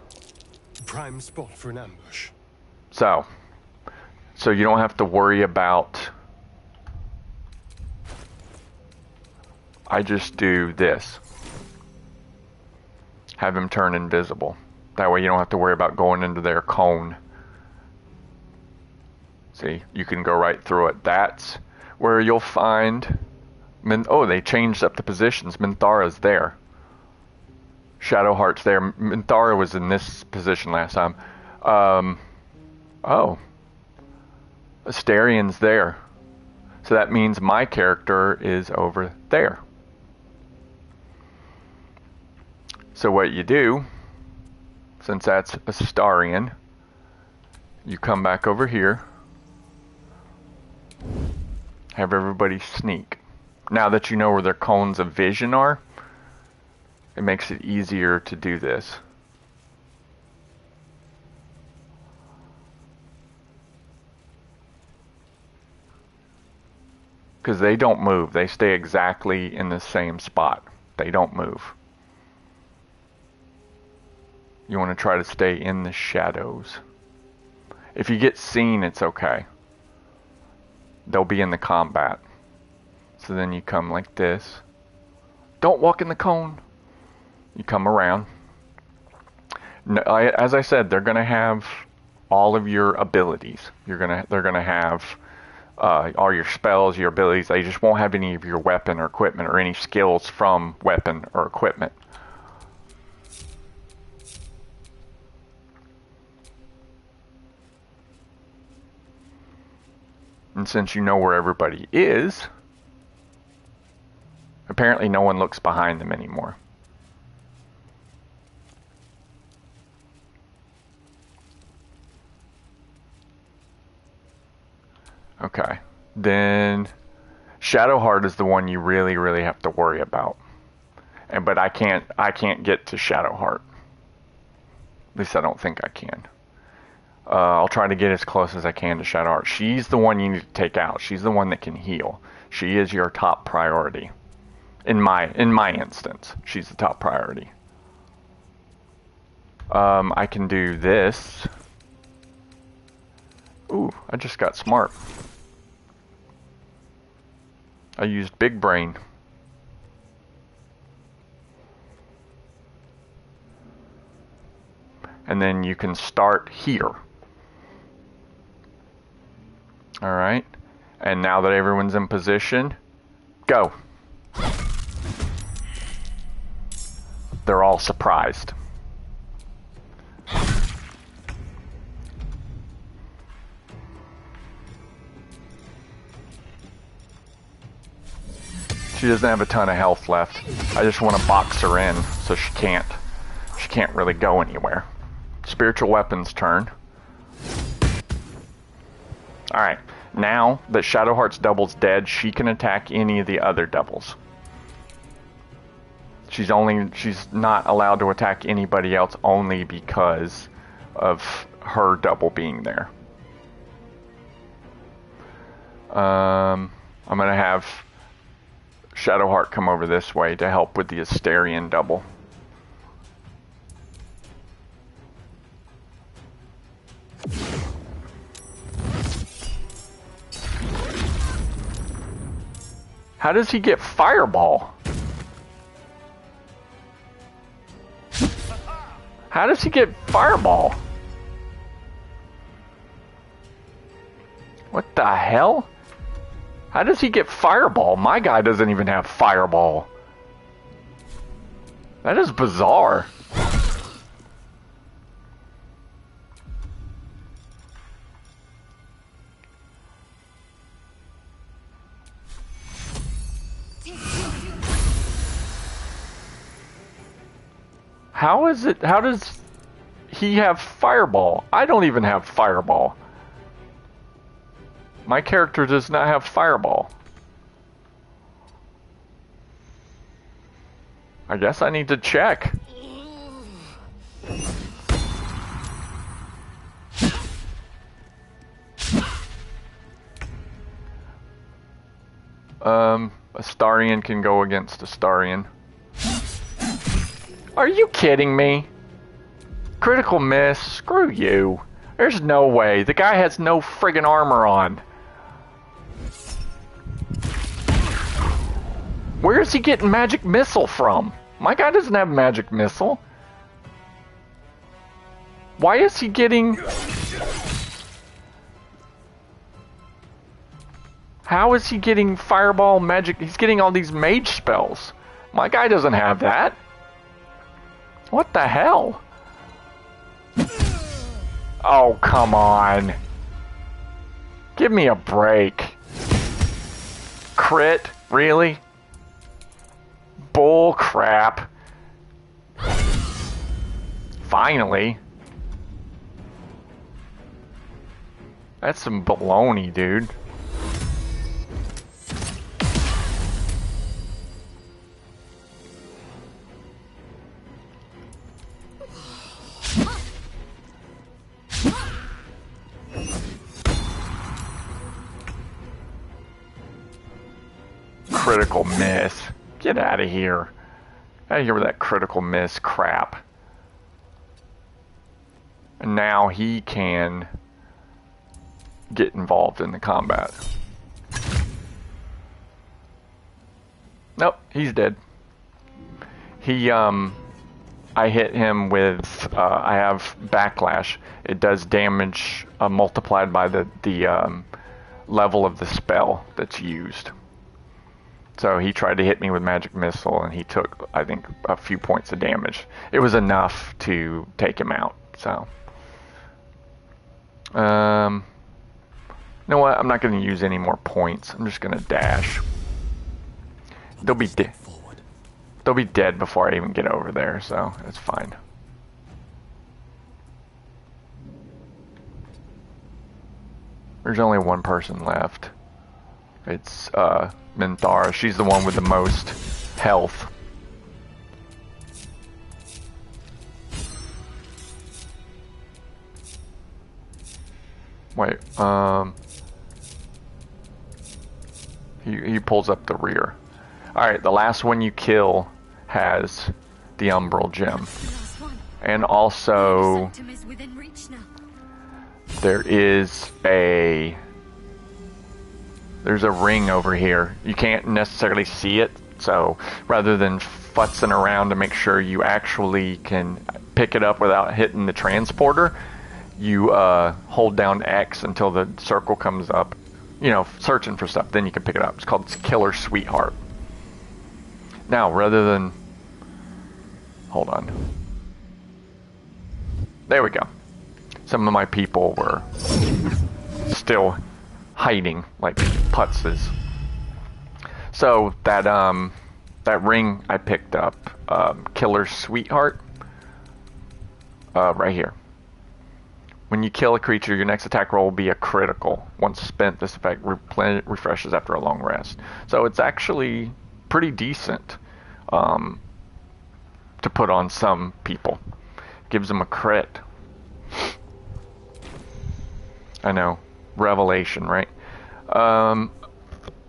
prime spot for an ambush. So you don't have to worry about... I just do this. Have him turn invisible. That way you don't have to worry about going into their cone. See, you can go right through it. That's where you'll find... oh, they changed up the positions. Minthara's there. Shadowheart's there. Minthara was in this position last time. Oh. Astarion's there. So that means my character is over there. So what you do, since that's Astarion, you come back over here. Have everybody sneak. Now that you know where their cones of vision are, it makes it easier to do this. Because they don't move. They stay exactly in the same spot. They don't move. You want to try to stay in the shadows. If you get seen, it's okay. They'll be in the combat. So then you come like this. Don't walk in the cone. You come around. As I said, they're going to have all of your abilities. They're going to have all your spells, your abilities. They just won't have any of your weapon or equipment or any skills from weapon or equipment. And since you know where everybody is, apparently no one looks behind them anymore. Okay, then Shadowheart is the one you really, really have to worry about. But I can't get to Shadowheart. At least I don't think I can. I'll try to get as close as I can to Shadowheart. She's the one you need to take out. She's the one that can heal. She is your top priority. In my instance, she's the top priority. I can do this. Ooh, I just got smart. I used big brain. And then you can start here. Alright. And now that everyone's in position, go. They're all surprised. She doesn't have a ton of health left. I just want to box her in so she can't really go anywhere. Spiritual weapons turn. Alright, now that Shadowheart's double's dead, she can attack any of the other doubles. She's not allowed to attack anybody else only because of her double being there. I'm gonna have Shadowheart come over this way to help with the Astarion double. How does he get Fireball? How does he get Fireball? What the hell? How does he get Fireball? My guy doesn't even have Fireball. That is bizarre. How does he have Fireball? I don't even have Fireball. My character does not have Fireball. I guess I need to check. Astarion can go against Astarion. Are you kidding me? Critical miss. Screw you. There's no way. The guy has no friggin' armor on. Where is he getting magic missile from? My guy doesn't have magic missile. Why is he getting... How is he getting fireball magic? He's getting all these mage spells. My guy doesn't have that. What the hell? Oh, come on. Give me a break. Crit? Really? Bull crap. Finally. That's some baloney, dude. Critical miss. Get out of here. Out of here with that critical miss crap. And now he can get involved in the combat. Nope, he's dead. He, I hit him with, I have backlash. It does damage multiplied by the level of the spell that's used. So he tried to hit me with magic missile and he took, I think, a few points of damage. It was enough to take him out, so. You know what? I'm not going to use any more points. I'm just going to dash. They'll be dead before I even get over there, so it's fine. There's only one person left. It's Minthara. She's the one with the most health. Wait, he pulls up the rear. Alright, the last one you kill has the Umbral Gem. And also, there's a ring over here. You can't necessarily see it, so rather than futzing around to make sure you actually can pick it up without hitting the transporter, you hold down X until the circle comes up, you know, searching for stuff, then you can pick it up. It's called Killer Sweetheart. Now, rather than... Hold on. There we go. Some of my people were still hiding like putzes. So that that ring I picked up, Killer Sweetheart, right here. When you kill a creature, your next attack roll will be a critical. Once spent, this effect refreshes after a long rest. So it's actually pretty decent to put on some people. Gives them a crit. I know. Revelation, right?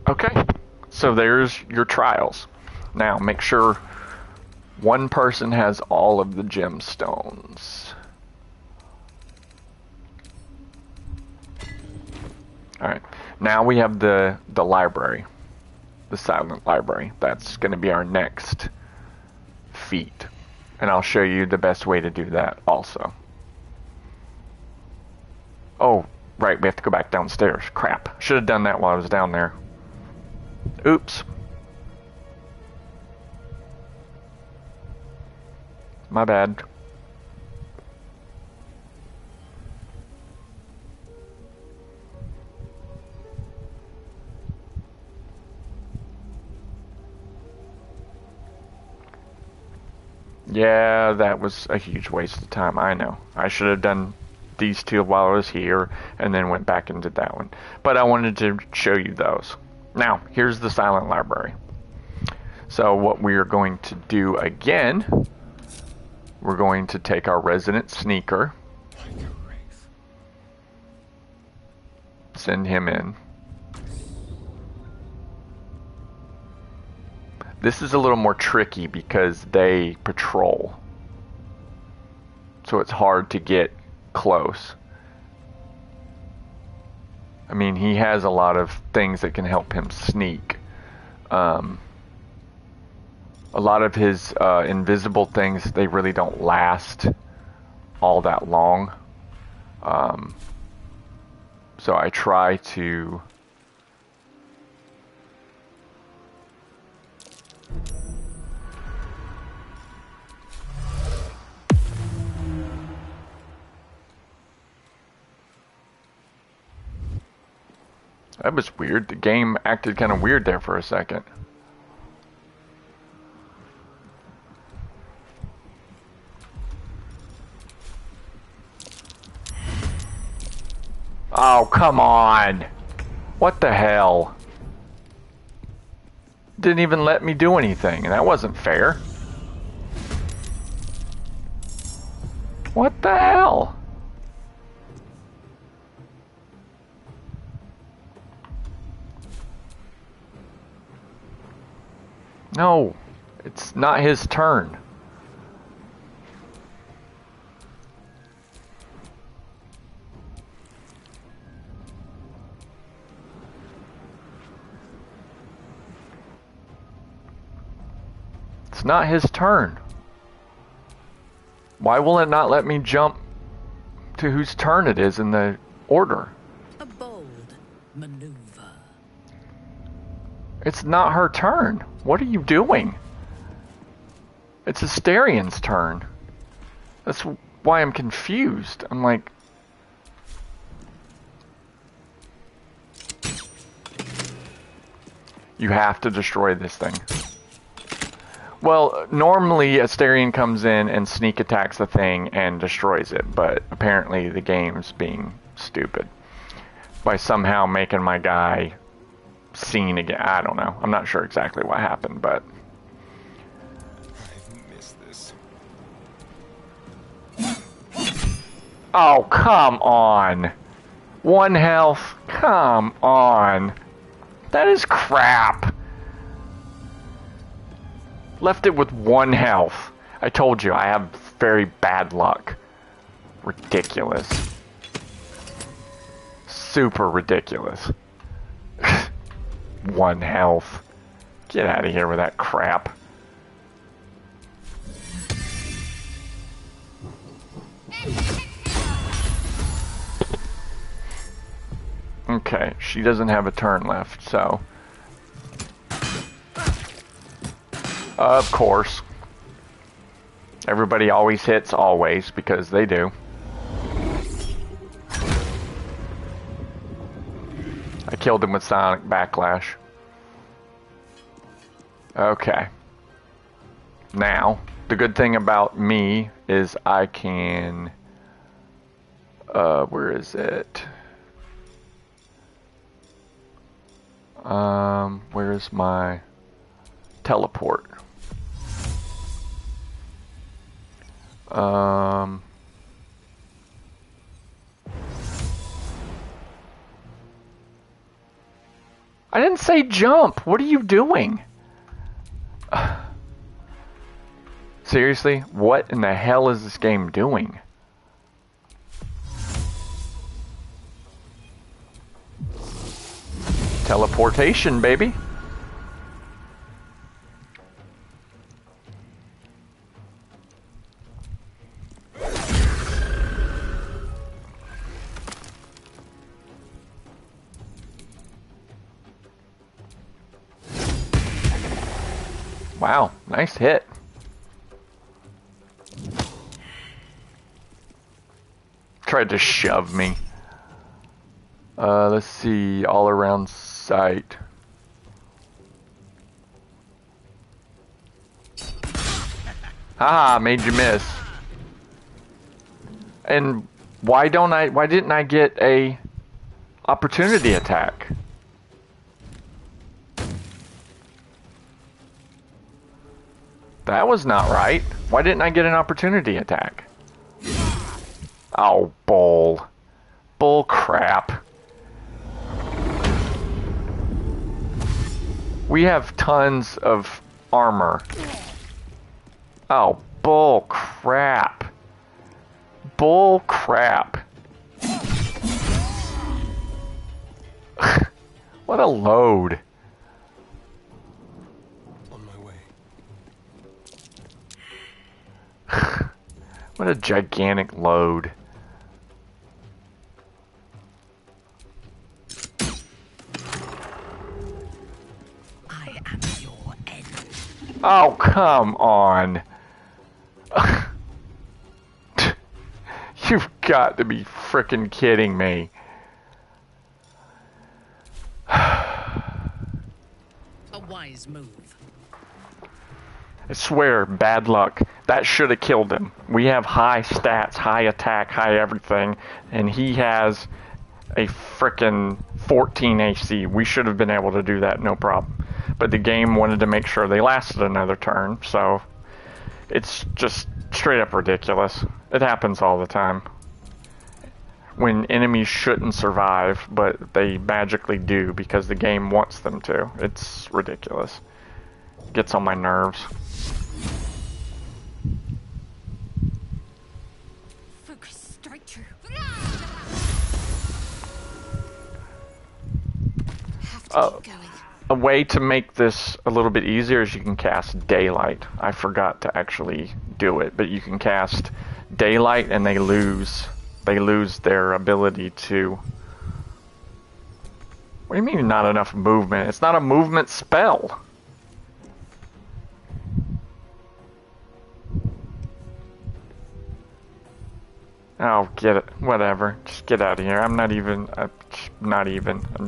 Okay. So there's your trials. Now, make sure one person has all of the gemstones. Alright. Now we have the library. The silent library. That's going to be our next feat. And I'll show you the best way to do that also. Oh, right, we have to go back downstairs. Crap. Should have done that while I was down there. Oops. My bad. Yeah, that was a huge waste of time, I know. I should have done these two while I was here, and then went back and did that one. But I wanted to show you those. Now, here's the silent library. So what we are going to do again, we're going to take our resident sneaker, send him in. This is a little more tricky because they patrol. so it's hard to get close. I mean, he has a lot of things that can help him sneak. A lot of his invisible things, they really don't last all that long. So I try to... That was weird. The game acted kind of weird there for a second. Oh, come on. What the hell? Didn't even let me do anything, and that wasn't fair. What the hell? No, it's not his turn. It's not his turn. Why will it not let me jump to whose turn it is in the order? A bold maneuver. It's not her turn. What are you doing? It's Asterian's turn. That's why I'm confused. I'm like... You have to destroy this thing. Well, normally Asterian comes in and sneak attacks the thing and destroys it, but apparently the game's being stupid by somehow making my guy seen again. I don't know. I'm not sure exactly what happened, but... I've missed this. Oh, come on. 1 health. Come on. That is crap. Left it with 1 health. I told you, I have very bad luck. Ridiculous. Super ridiculous. 1 health. Get out of here with that crap. Okay, she doesn't have a turn left, so... Of course. Everybody always hits always, because they do. I killed him with Sonic Backlash. Okay. Now, the good thing about me is I can... where is it? Where's my teleport? I didn't say jump. What are you doing? Seriously? What in the hell is this game doing? Teleportation, baby. Wow, nice hit. Tried to shove me. Let's see, all around sight. Haha, made you miss. And why didn't I get a opportunity attack? That was not right. Why didn't I get an opportunity attack? Oh, bull. Bull crap. We have tons of armor. Oh, bull crap. bull crap. What a load. On my way. What a gigantic load. I am your end. Oh, come on. You've got to be frickin' kidding me. A wise move. I swear, bad luck. That should have killed him. We have high stats, high attack, high everything, and he has a frickin' 14 AC. We should have been able to do that, no problem. But the game wanted to make sure they lasted another turn, so it's just straight up ridiculous. It happens all the time. When enemies shouldn't survive, but they magically do because the game wants them to. It's ridiculous. Gets on my nerves. Focus, strike true. Have to keep going. A way to make this a little bit easier is you can cast Daylight. I forgot to actually do it, but you can cast Daylight and they lose their ability to... What do you mean not enough movement? It's not a movement spell. Oh, get it. Whatever. Just get out of here. I'm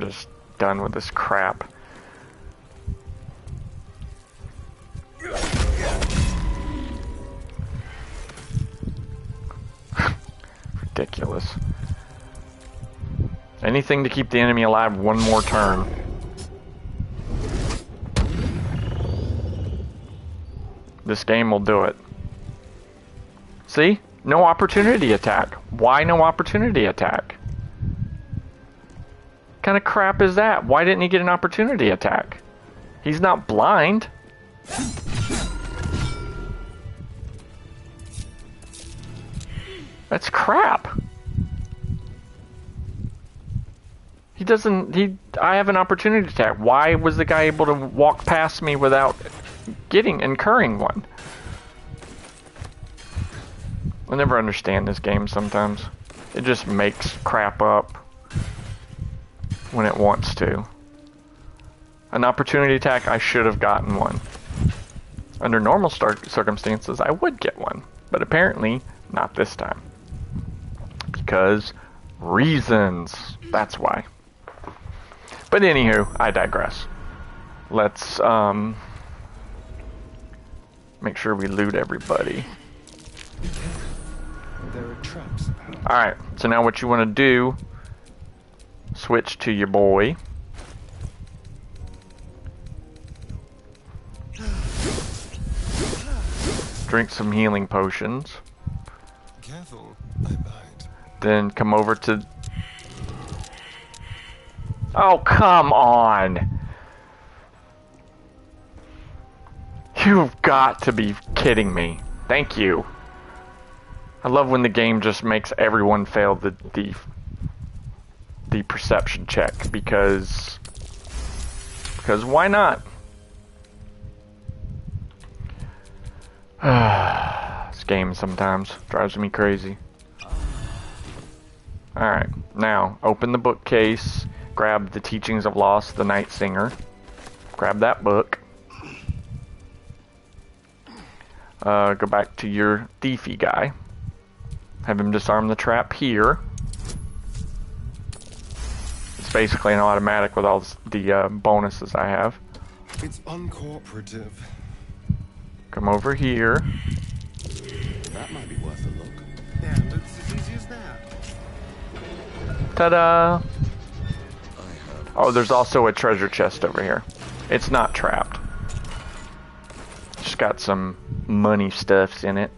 just done with this crap. Ridiculous. Anything to keep the enemy alive one more turn. This game will do it. See? No opportunity attack. Why no opportunity attack? What kind of crap is that? Why didn't he get an opportunity attack? He's not blind. That's crap. I have an opportunity attack. Why was the guy able to walk past me without incurring one? I never understand this game sometimes. It just makes crap up when it wants to. An opportunity attack, I should have gotten one. Under normal circumstances, I would get one. But apparently, not this time. Because reasons. That's why. But anywho, I digress. Let's make sure we loot everybody. There are traps about. Alright, so now what you want to do, switch to your boy. Drink some healing potions. Careful, I bite. Then come over to... Oh, come on! You've got to be kidding me. Thank you. I love when the game just makes everyone fail the perception check because why not? This game sometimes drives me crazy. Alright, now open the bookcase, grab the Teachings of Lost, the Night Singer. Grab that book. Go back to your thiefy guy. Have him disarm the trap here. It's basically an automatic with all the bonuses I have. It's uncooperative. Come over here. That might be worth a look. Yeah, but it's as easy as that. Ta-da! Oh, there's also a treasure chest over here. It's not trapped. Just got some money stuffs in it.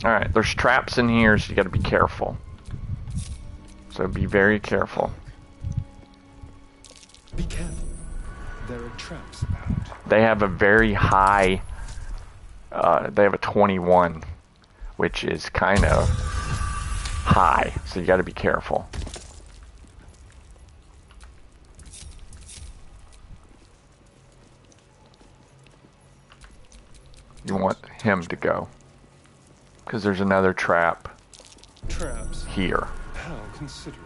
Alright, there's traps in here, so you gotta be careful. So be very careful. Be careful. There are traps about. They have a very high... they have a 21. which is kind of high, so you got to be careful. You want him to go, because there's another trap here. How considerate.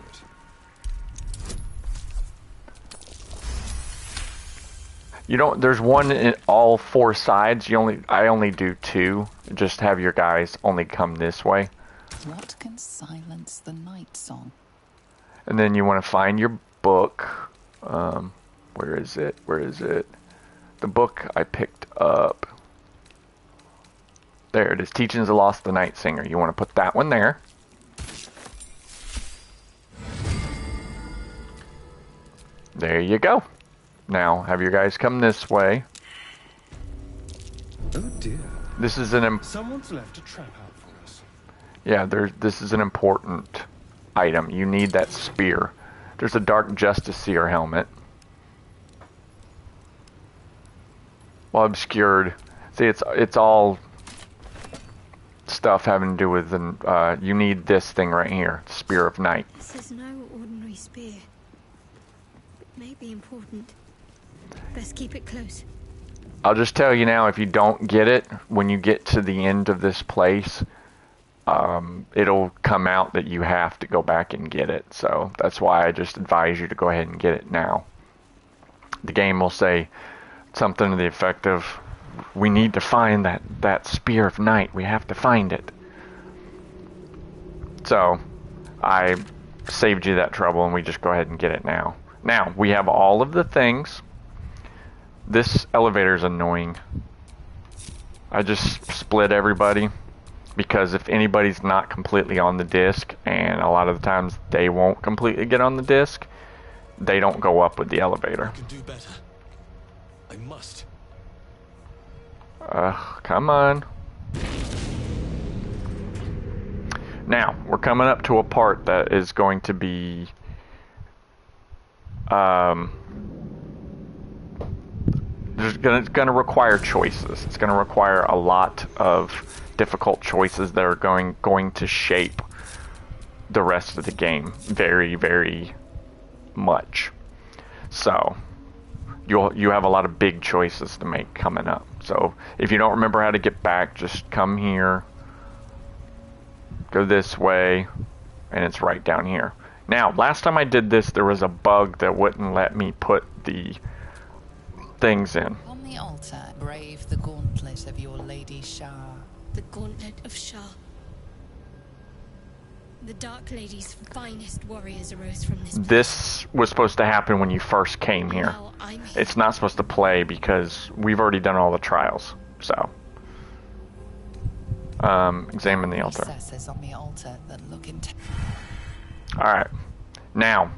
You don't. There's one in all 4 sides. I only do 2. Just have your guys only come this way. What can silence the night song? And then you want to find your book. Where is it? Where is it? The book I picked up. There it is. Teachings of Lost the Night Singer. You want to put that one there. There you go. Now, have your guys come this way. Oh dear. This is Someone's left a trap out for us. Yeah, this is an important item. You need that spear. There's a Dark Justice Seer helmet. Well, obscured. See, it's all stuff having to do with you need this thing right here, Spear of Night. This is no ordinary spear. It may be important. Best keep it close. I'll just tell you now, if you don't get it, when you get to the end of this place, it'll come out that you have to go back and get it. So that's why I just advise you to go ahead and get it now. The game will say something to the effect of, we need to find that Spear of Night. We have to find it. So I saved you that trouble, and we just go ahead and get it now. Now, we have all of the things. This elevator is annoying. I just split everybody, because if anybody's not completely on the disc, and a lot of the times they won't completely get on the disc, they don't go up with the elevator. I can do better. I must. Come on. Now, we're coming up to a part that is going to be it's going to require choices. It's going to require a lot of difficult choices that are going to shape the rest of the game very, very much. So you have a lot of big choices to make coming up. So if you don't remember how to get back, just come here, go this way, and it's right down here. Now, last time I did this, there was a bug that wouldn't let me put the things in. On the altar, brave the gauntlet of your Lady Shah. The Gauntlet of Shah. The Dark Lady's finest warriors arose from this place. This was supposed to happen when you first came here. Now I'm here. It's not supposed to play because we've already done all the trials. So, examine the altar. Recesses on the altar that look into. Alright. Now,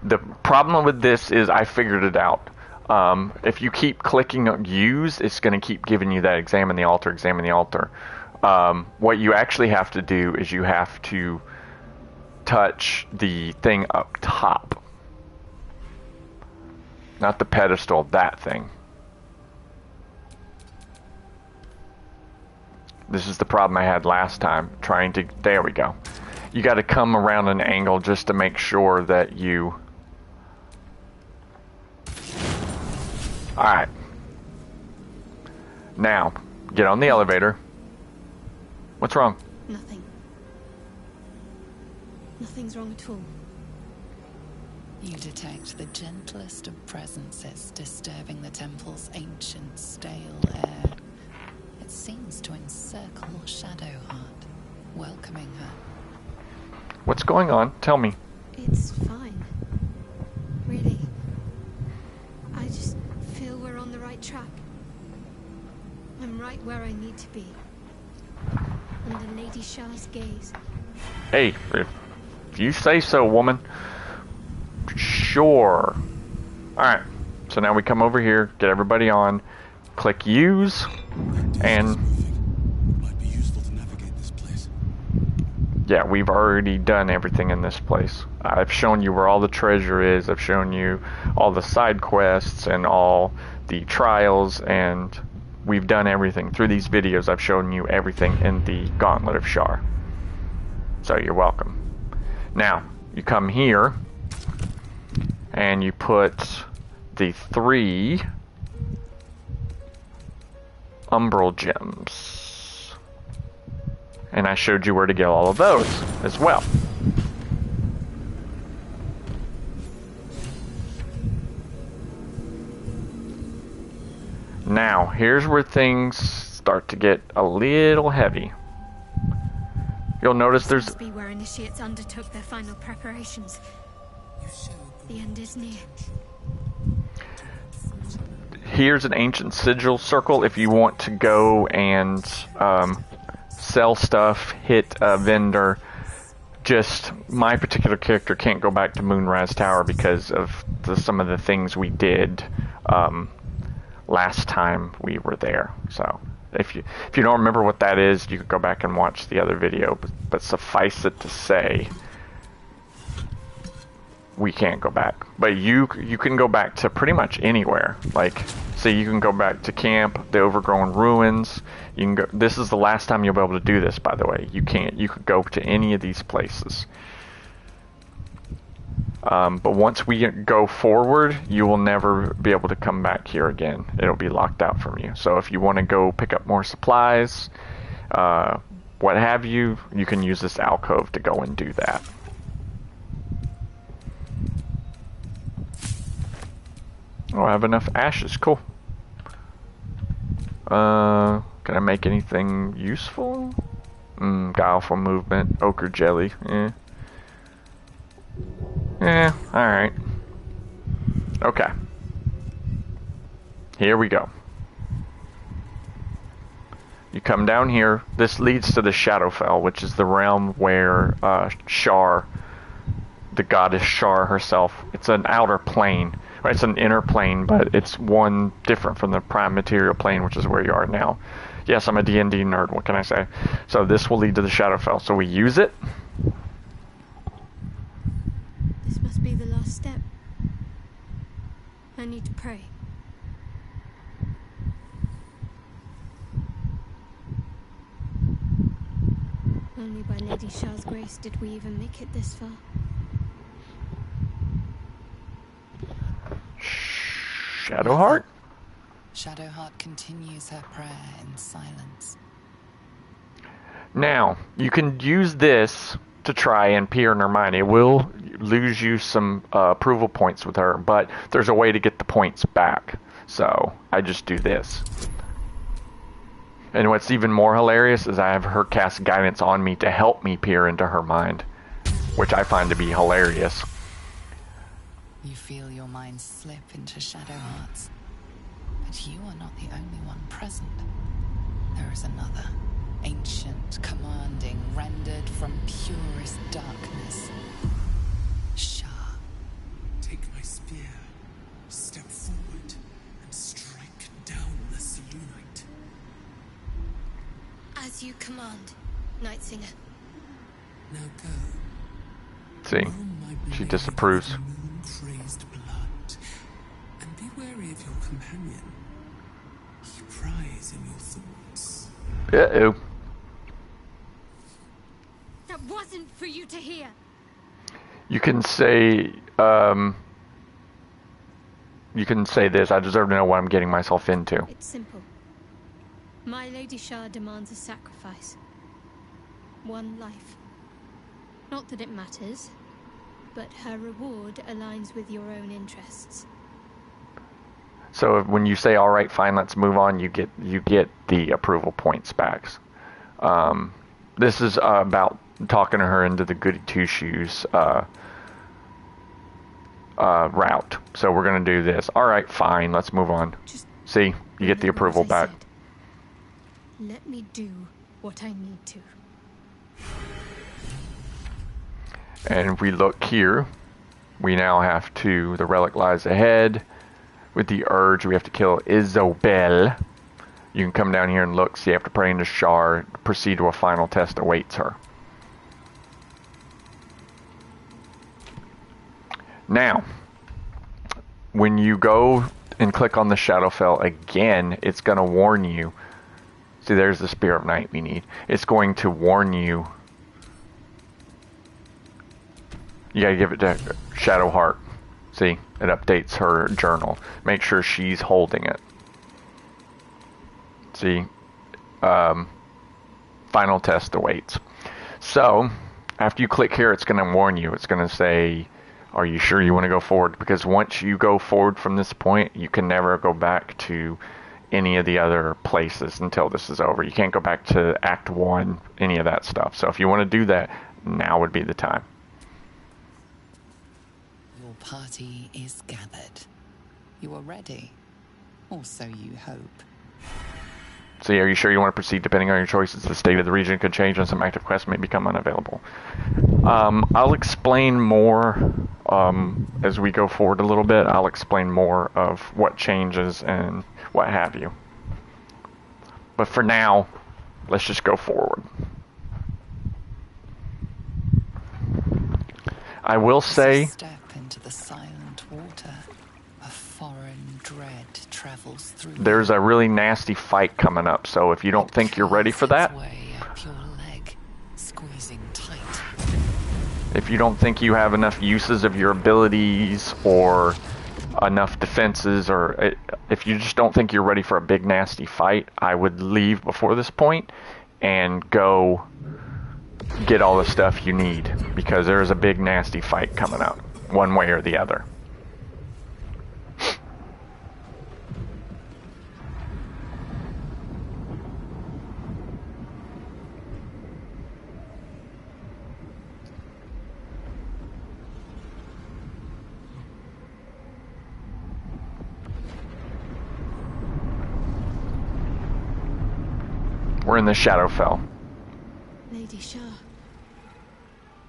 the problem with this is I figured it out. If you keep clicking on use, it's going to keep giving you that examine the altar, examine the altar. What you actually have to do is you have to touch the thing up top. Not the pedestal, that thing. This is the problem I had last time, trying to... There we go. You got to come around an angle just to make sure that you... Alright. Now, get on the elevator. What's wrong? Nothing. Nothing's wrong at all. You detect the gentlest of presences disturbing the temple's ancient, stale air. It seems to encircle Shadowheart, welcoming her. What's going on? Tell me. It's fine. Really. I just feel we're on the right track. I'm right where I need to be. Under Lady Shah's gaze. Hey, if you say so, woman. Sure. Alright, so now we come over here, get everybody on, click use, and... Might be useful to navigate this place. Yeah, we've already done everything in this place. I've shown you where all the treasure is, I've shown you all the side quests and all the trials, and we've done everything. Through these videos, I've shown you everything in the Gauntlet of Shar. So you're welcome. Now, you come here, and you put the 3 Umbral Gems. And I showed you where to get all of those as well. Now, here's where things start to get a little heavy. You'll notice there's... This must be where initiates undertook their final preparations. The end is near. Here's an ancient sigil circle if you want to go and sell stuff, hit a vendor. Just, my particular character can't go back to Moonrise Tower because of some of the things we did last time we were there. So if you don't remember what that is, you could go back and watch the other video. But suffice it to say, we can't go back. But you can go back to pretty much anywhere. Like, so you can go back to camp, the overgrown ruins. You can go. This is the last time you'll be able to do this, by the way. You could go to any of these places. But once we go forward, you will never be able to come back here again. It'll be locked out from you. So if you want to go pick up more supplies, what have you, you can use this alcove to go and do that. Oh, I have enough ashes. Cool. Can I make anything useful? Guileful movement, ochre jelly. Alright. Okay. Here we go. You come down here. This leads to the Shadowfell, which is the realm where Shar, the goddess Shar herself, it's an outer plane. Right, it's an inner plane, but it's one different from the prime material plane, which is where you are now. Yes, I'm a D&D nerd. What can I say? So this will lead to the Shadowfell. So we use it. This must be the last step. I need to pray. Only by Lady Shar's grace did we even make it this far. Shadowheart? Shadowheart continues her prayer in silence. Now, you can use this to try and peer in her mind. It will lose you some approval points with her, but there's a way to get the points back. So, I just do this. And what's even more hilarious is I have her cast guidance on me to help me peer into her mind, which I find to be hilarious. You feel your mind slip into Shadowheart's, but you are not the only one present. There is another, ancient, commanding, rendered from purest darkness. Shar. Take my spear, step forward, and strike down the Selûnite. As you command, Night Singer. Now go. See, she disapproves. Crazed blood, and be wary of your companion. He pries in your thoughts. Uh-oh. That wasn't for you to hear. You can say this. I deserve to know what I'm getting myself into. It's simple. My Lady Shar demands a sacrifice. One life. Not that it matters, but her reward aligns with your own interests. So when you say, all right, fine, let's move on, you get the approval points back. This is about talking to her into the goody two-shoes route. So we're going to do this. All right, fine, let's move on. Just see, you get the approval back. Let me do what I need to. And if we look here, we now have to, the relic lies ahead. With the urge, we have to kill Isobel. You can come down here and look, see, after praying to Shar, proceed to a final test awaits her. Now, when you go and click on the Shadowfell again, it's going to warn you. See, there's the Spear of Night we need. It's going to warn you. You gotta give it to Shadowheart. See, it updates her journal. Make sure she's holding it. See, final test awaits. So, after you click here, it's gonna warn you. It's gonna say, are you sure you want to go forward? Because once you go forward from this point, you can never go back to any of the other places until this is over. You can't go back to Act 1, any of that stuff. So if you want to do that, now would be the time. Your party is gathered. You are ready. Or so you hope. See, are you sure you want to proceed? Depending on your choices, the state of the region could change and some active quests may become unavailable. I'll explain more as we go forward a little bit. I'll explain more of what changes and what have you. But for now, let's just go forward. I will say, Step into the silent water. A foreign dread travels through. There's a really nasty fight coming up, so if you don't think you're ready for that, Way up your leg, squeezing tight. if you don't think you have enough uses of your abilities or enough defenses, or if you just don't think you're ready for a big nasty fight, I would leave before this point and go get all the stuff you need, because there's a big nasty fight coming up, one way or the other. We're in the Shadowfell. Lady Shah.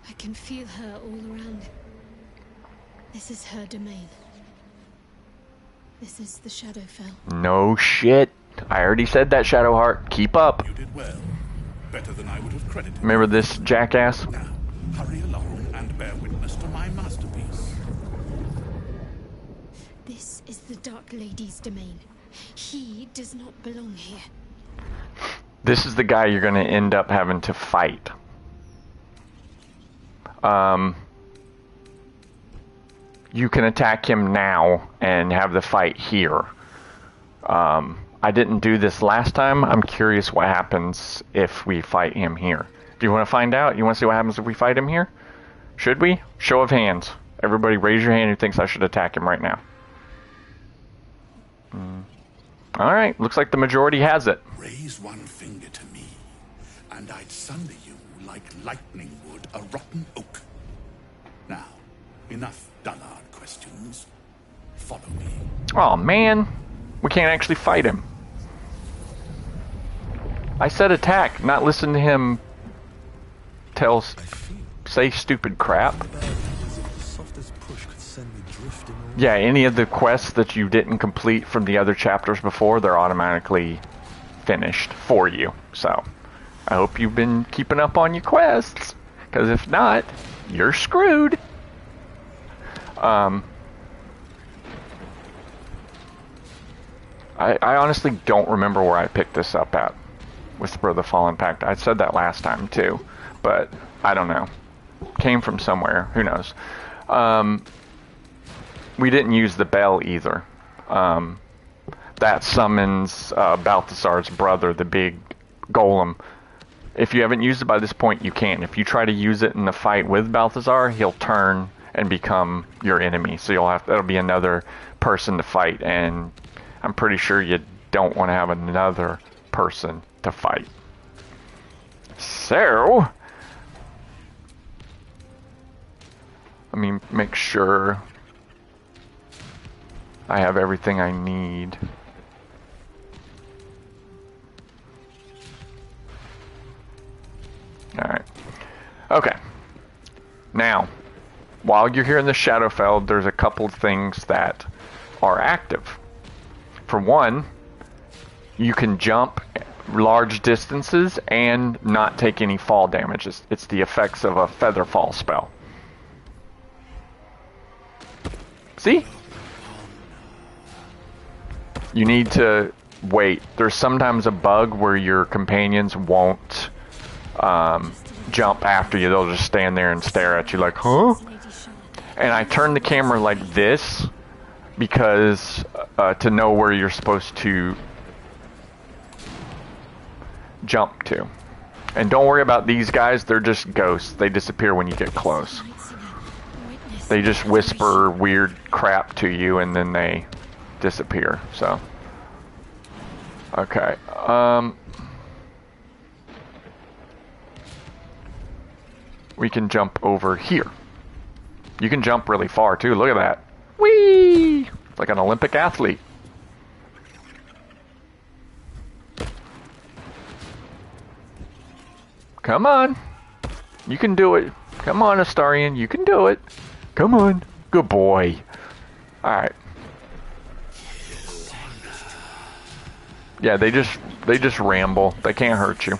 I can feel her all around. This is her domain. This is the Shadowfell. No shit. I already said that, Shadowheart. Keep up. You did well. Better than I would have credited. Remember this jackass? Now, hurry along and bear witness to my masterpiece. This is the Dark Lady's domain. He does not belong here. This is the guy you're going to end up having to fight. You can attack him now and have the fight here. I didn't do this last time. I'm curious what happens if we fight him here. Do you want to find out? You want to see what happens if we fight him here? Should we? Show of hands. Everybody raise your hand who thinks I should attack him right now. Alright, looks like the majority has it. Raise one finger to me, and I'd sunder you like lightning would a rotten oak. Now, enough dullard questions. Follow me. Oh man, we can't actually fight him. I said attack, not listen to him say stupid crap. Yeah, any of the quests that you didn't complete from the other chapters before, they're automatically finished for you. So, I hope you've been keeping up on your quests, because if not, you're screwed. I honestly don't remember where I picked this up at, Whisper of the Fallen Pact. I said that last time too, but I don't know. Came from somewhere, who knows. We didn't use the bell either. That summons Balthazar's brother, the big golem. If you haven't used it by this point, you can. If you try to use it in the fight with Balthazar, he'll turn and become your enemy. So that'll be another person to fight, and I'm pretty sure you don't want to have another person to fight. So, let me make sure I have everything I need. Alright. Okay. Now, while you're here in the Shadowfell, there's a couple of things that are active. For one, you can jump large distances and not take any fall damage. It's the effects of a feather fall spell. See? You need to wait. There's sometimes a bug where your companions won't jump after you. They'll just stand there and stare at you like, huh? And I turn the camera like this because to know where you're supposed to jump to. And don't worry about these guys, they're just ghosts. They disappear when you get close. They just whisper weird crap to you and then they disappear, so. Okay, we can jump over here. You can jump really far too, look at that. Whee! It's like an Olympic athlete. Come on. You can do it. Come on, Astarion. You can do it. Come on. Good boy. Alright. Yeah, they just ramble. They can't hurt you.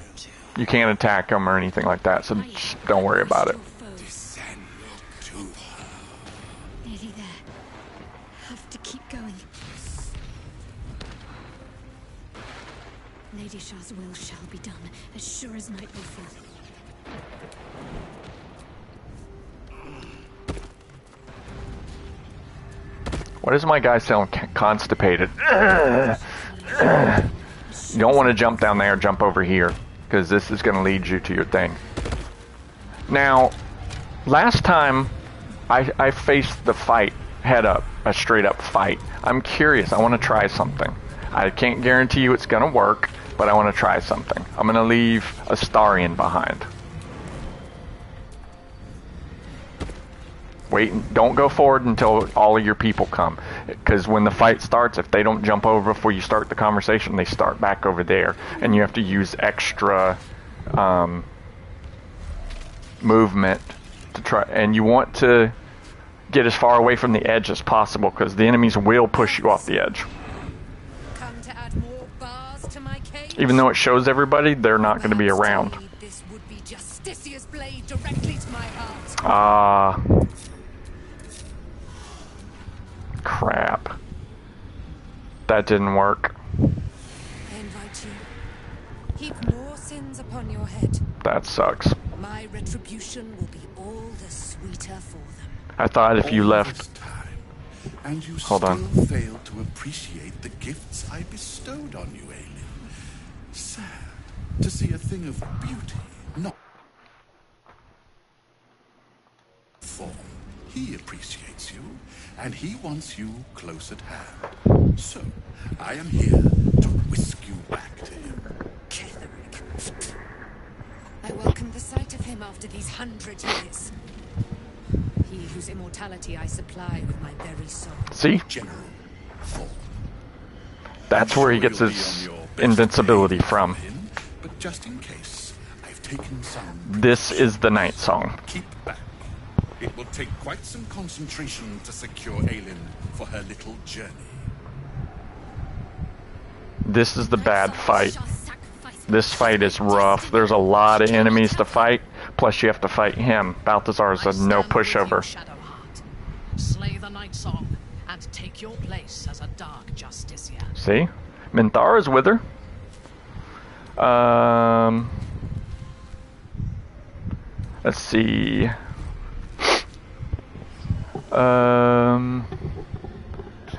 You can't attack them or anything like that, so just don't worry about it. Nearly there. Have to keep going. Lady Shah's will shall be done, as sure as night will fall. Why does my guy sound constipated? You don't want to jump down there, jump over here, because this is going to lead you to your thing. Now, last time I faced the fight head up, a straight up fight. I'm curious, I want to try something. I can't guarantee you it's going to work, but I want to try something. I'm going to leave Astarion behind. Wait, don't go forward until all of your people come. Because when the fight starts, if they don't jump over before you start the conversation, they start back over there. And you have to use extra movement to try. And you want to get as far away from the edge as possible, because the enemies will push you off the edge. Come to add more bars to my cage? Even though it shows everybody, they're not going to be around. This would be Justicia's blade directly to my heart. Ah. Crap. That didn't work. I invite you. Heap more sins upon your head. That sucks. My retribution will be all the sweeter for them. I thought if you All left... this time, and you Hold still on. failed to appreciate the gifts I bestowed on you, Aelin. Sad to see a thing of beauty, not form. He appreciates you, and he wants you close at hand. So, I am here to whisk you back to him. Kitheric. I welcome the sight of him after these 100 years. He whose immortality I supply with my very soul. See? General Thorn. That's where he gets his invincibility from. Him, but just in case, I've taken some. This is the night song. Keep back. It will take quite some concentration to secure Aelin for her little journey. This is the bad fight. This fight is rough. There's a lot of enemies to fight, plus you have to fight him. Balthazar's a no pushover. Shadowheart. Slay the night song and take your place as a dark Justicia. See? Minthara's with her. Let's see.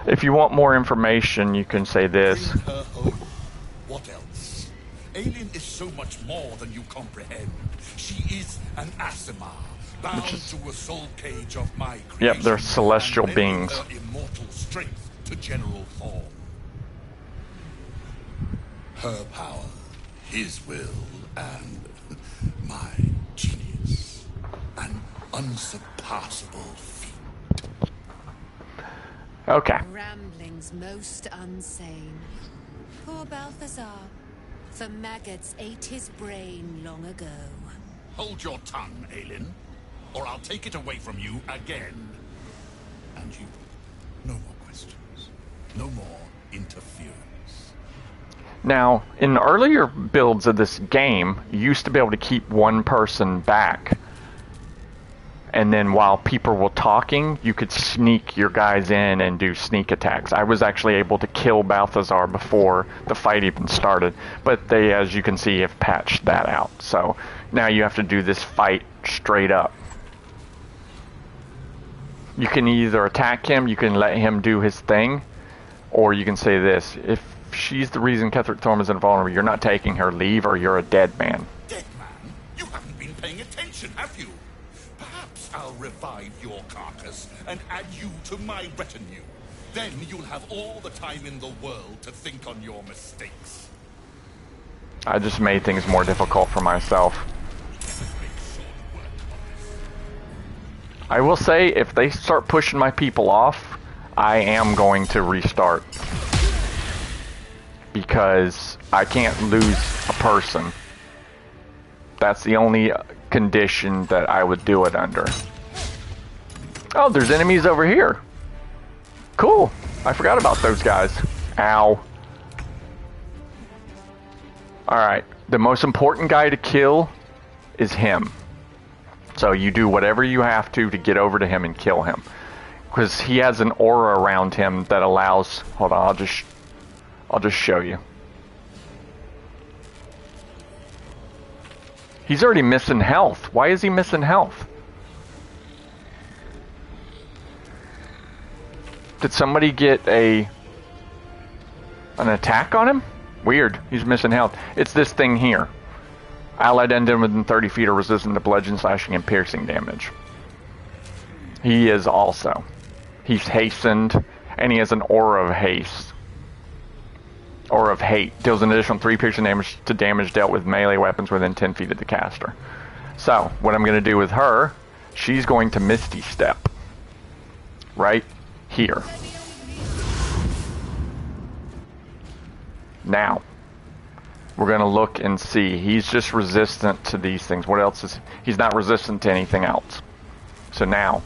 If you want more information, you can say this. Bring her home. What else? Aelin is so much more than you comprehend. She is an Asimar, bound to a soul cage of my creation. Yep, they're celestial and beings. lending her immortal strength to General Thorn. Her power, his will, and my genius. An unsurpassable feat. Okay. Ramblings most unsane. Poor Balthazar. The maggots ate his brain long ago. Hold your tongue, Aelin, or I'll take it away from you again. And you, no more questions. No more interference. Now, in earlier builds of this game, you used to be able to keep one person back and then while people were talking, you could sneak your guys in and do sneak attacks. I was actually able to kill Balthazar before the fight even started, but they, as you can see, have patched that out. So now you have to do this fight straight up. You can either attack him, you can let him do his thing, or you can say this: if she's the reason Ketheric Thorm is invulnerable, you're not taking her, leave, or you're a dead man. Dead man? You haven't been paying attention, have you? Perhaps I'll revive your carcass and add you to my retinue. Then you'll have all the time in the world to think on your mistakes. I just made things more difficult for myself. I will say, if they start pushing my people off, I am going to restart. Because I can't lose a person. That's the only condition that I would do it under. Oh, there's enemies over here. Cool. I forgot about those guys. Ow. Alright. The most important guy to kill is him. So you do whatever you have to get over to him and kill him. Because he has an aura around him that allows... Hold on, I'll just show you. He's already missing health. Why is he missing health? Did somebody get an attack on him? Weird. He's missing health. It's this thing here. Allied ended within 30 feet are resistant to bludgeon, slashing, and piercing damage. He is also. He's hastened, and he has an aura of haste. Aura of hate. Deals an additional 3 piercing damage to damage dealt with melee weapons within 10 feet of the caster. So, what I'm going to do with her, she's going to Misty Step. Right here. Now, we're going to look and see. He's just resistant to these things. What else is... He's not resistant to anything else. So now,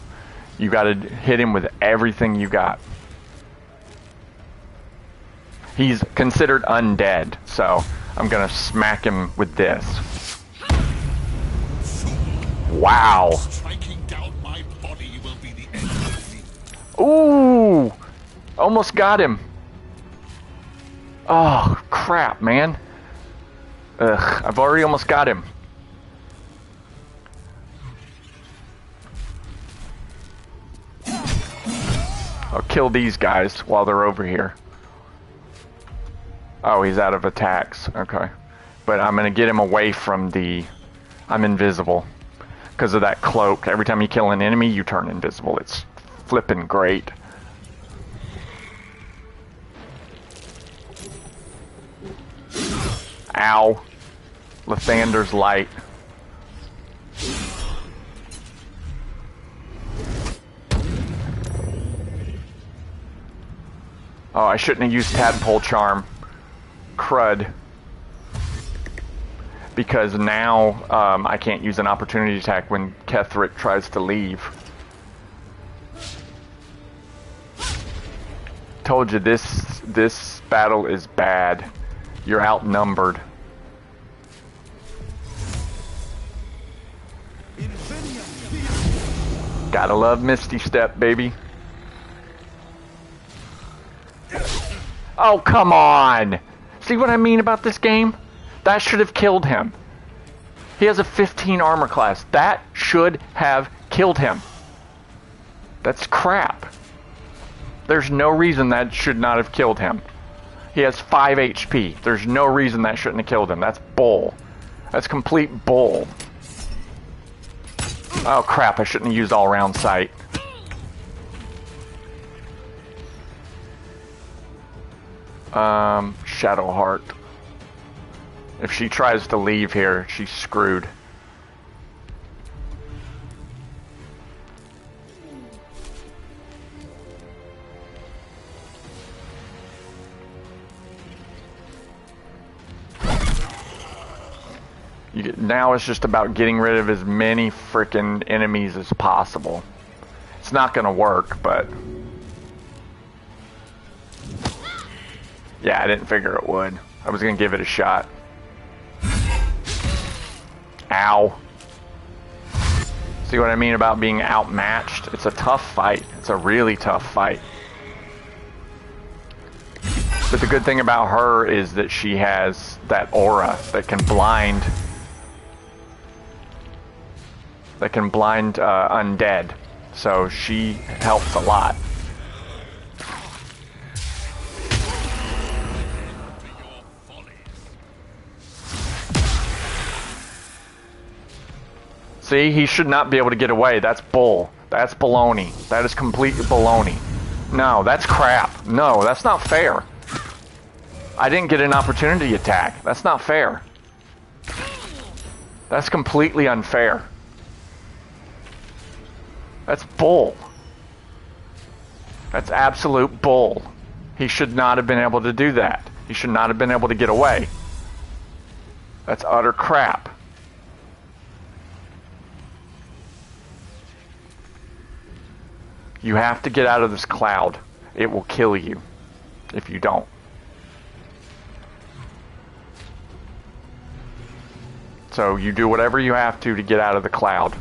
you got to hit him with everything you got. He's considered undead, so I'm going to smack him with this. Wow. Striking down my body will be the end of me. Ooh! Almost got him. Oh, crap, man. Ugh, I've already almost got him. I'll kill these guys while they're over here. Oh, he's out of attacks. Okay. But I'm going to get him away from the... I'm invisible. Because of that cloak. Every time you kill an enemy, you turn invisible. It's flippin' great. Ow. Lathander's light. Oh, I shouldn't have used Tadpole Charm. Crud. Because now I can't use an opportunity attack when Ketheric tries to leave. Told you this battle is bad. You're outnumbered. Gotta love Misty Step, baby. Oh, come on! See what I mean about this game? That should have killed him. He has a 15 armor class. That should have killed him. That's crap. There's no reason that should not have killed him. He has 5 HP. There's no reason that shouldn't have killed him. That's bull. That's complete bull. Oh crap, I shouldn't have used all-round sight. Shadowheart. If she tries to leave here, she's screwed. Now it's just about getting rid of as many frickin' enemies as possible. It's not gonna work, but... Yeah, I didn't figure it would. I was gonna give it a shot. Ow. See what I mean about being outmatched? It's a tough fight. It's a really tough fight. But the good thing about her is that she has that aura that can blind undead. So she helps a lot. See, he should not be able to get away. That's bull. That's baloney. That is complete baloney. No, that's crap. No, that's not fair. I didn't get an opportunity attack. That's not fair. That's completely unfair. That's bull. That's absolute bull. He should not have been able to do that. He should not have been able to get away. That's utter crap. You have to get out of this cloud. It will kill you if you don't. So you do whatever you have to get out of the cloud.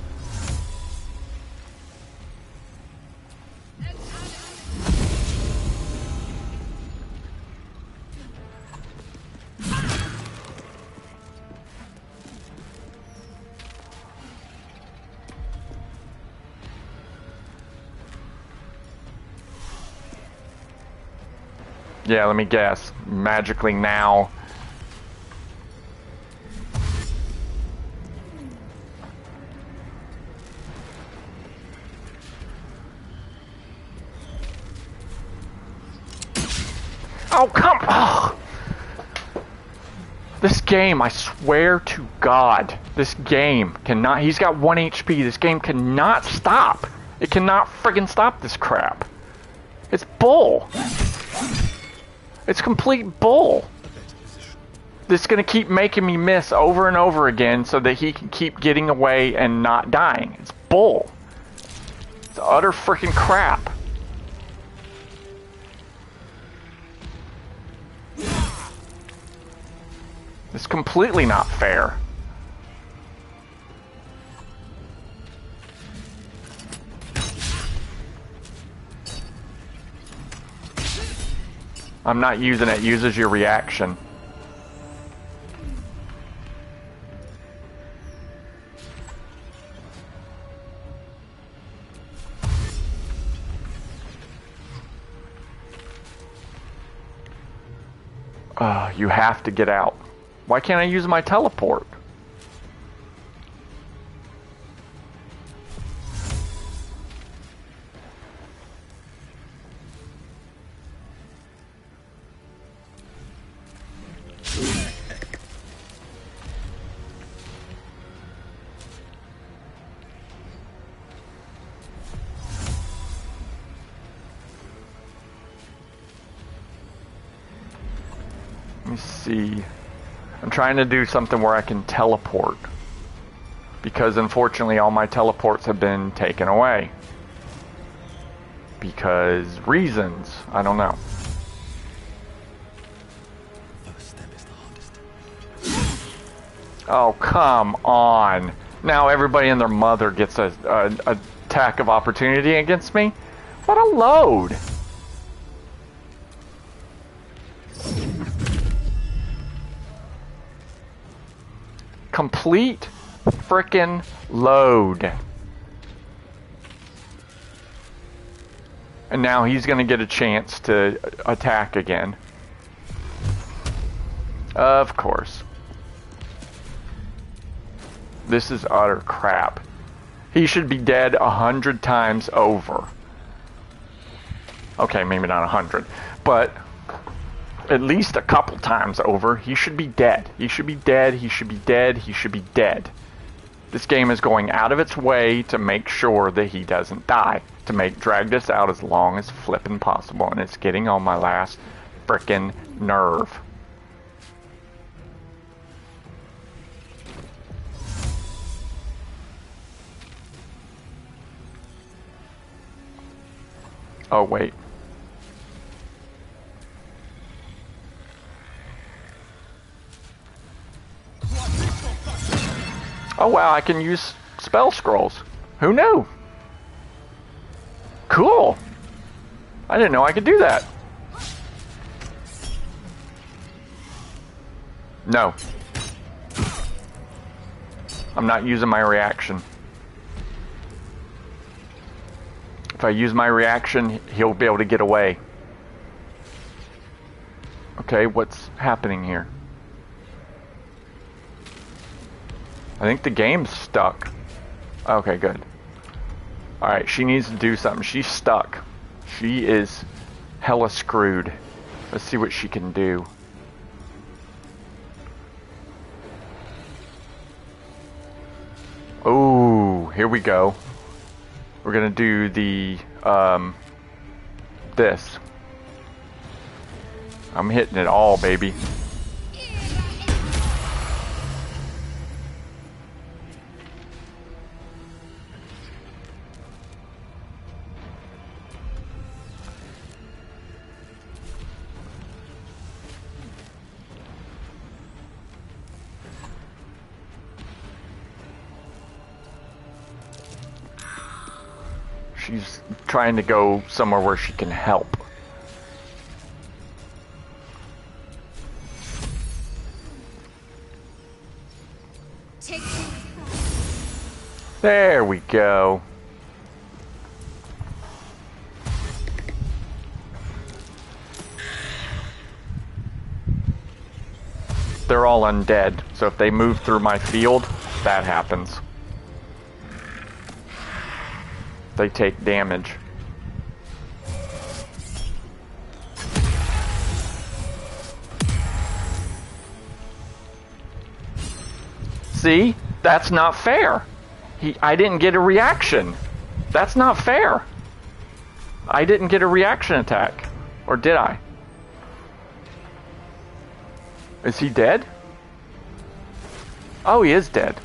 Yeah, let me guess. Magically now. Oh, come on! This game, I swear to God, this game cannot... He's got 1 HP. This game cannot stop. It cannot friggin' stop this crap. It's bull. It's complete bull. This is going to keep making me miss over and over again so that he can keep getting away and not dying. It's bull. It's utter freaking crap. It's completely not fair. I'm not using it. Uses your reaction. You have to get out. Why can't I use my teleport? Let me see. I'm trying to do something where I can teleport. Because unfortunately all my teleports have been taken away. Because reasons. I don't know. First step is the hardest. Oh, come on. Now everybody and their mother gets a attack of opportunity against me? What a load. Complete frickin' load. And now he's gonna get a chance to attack again. Of course. This is utter crap. He should be dead 100 times over. Okay, maybe not 100, but at least a couple times over. He should be dead. He should be dead. He should be dead. He should be dead. This game is going out of its way to make sure that he doesn't die. To drag this out as long as flippin' possible. And it's getting on my last frickin' nerve. Oh, wait. Oh wow, I can use spell scrolls. Who knew? Cool. I didn't know I could do that. No. I'm not using my reaction. If I use my reaction, he'll be able to get away. Okay, what's happening here? I think the game's stuck. Okay, good. Alright, she needs to do something. She's stuck. She is hella screwed. Let's see what she can do. Oh, here we go. We're gonna do the, this. I'm hitting it all, baby. She's trying to go somewhere where she can help. There we go. They're all undead, so if they move through my field, that happens. They take damage. See? That's not fair. I didn't get a reaction. That's not fair. I didn't get a reaction attack. Or did I? Is he dead? Oh, he is dead.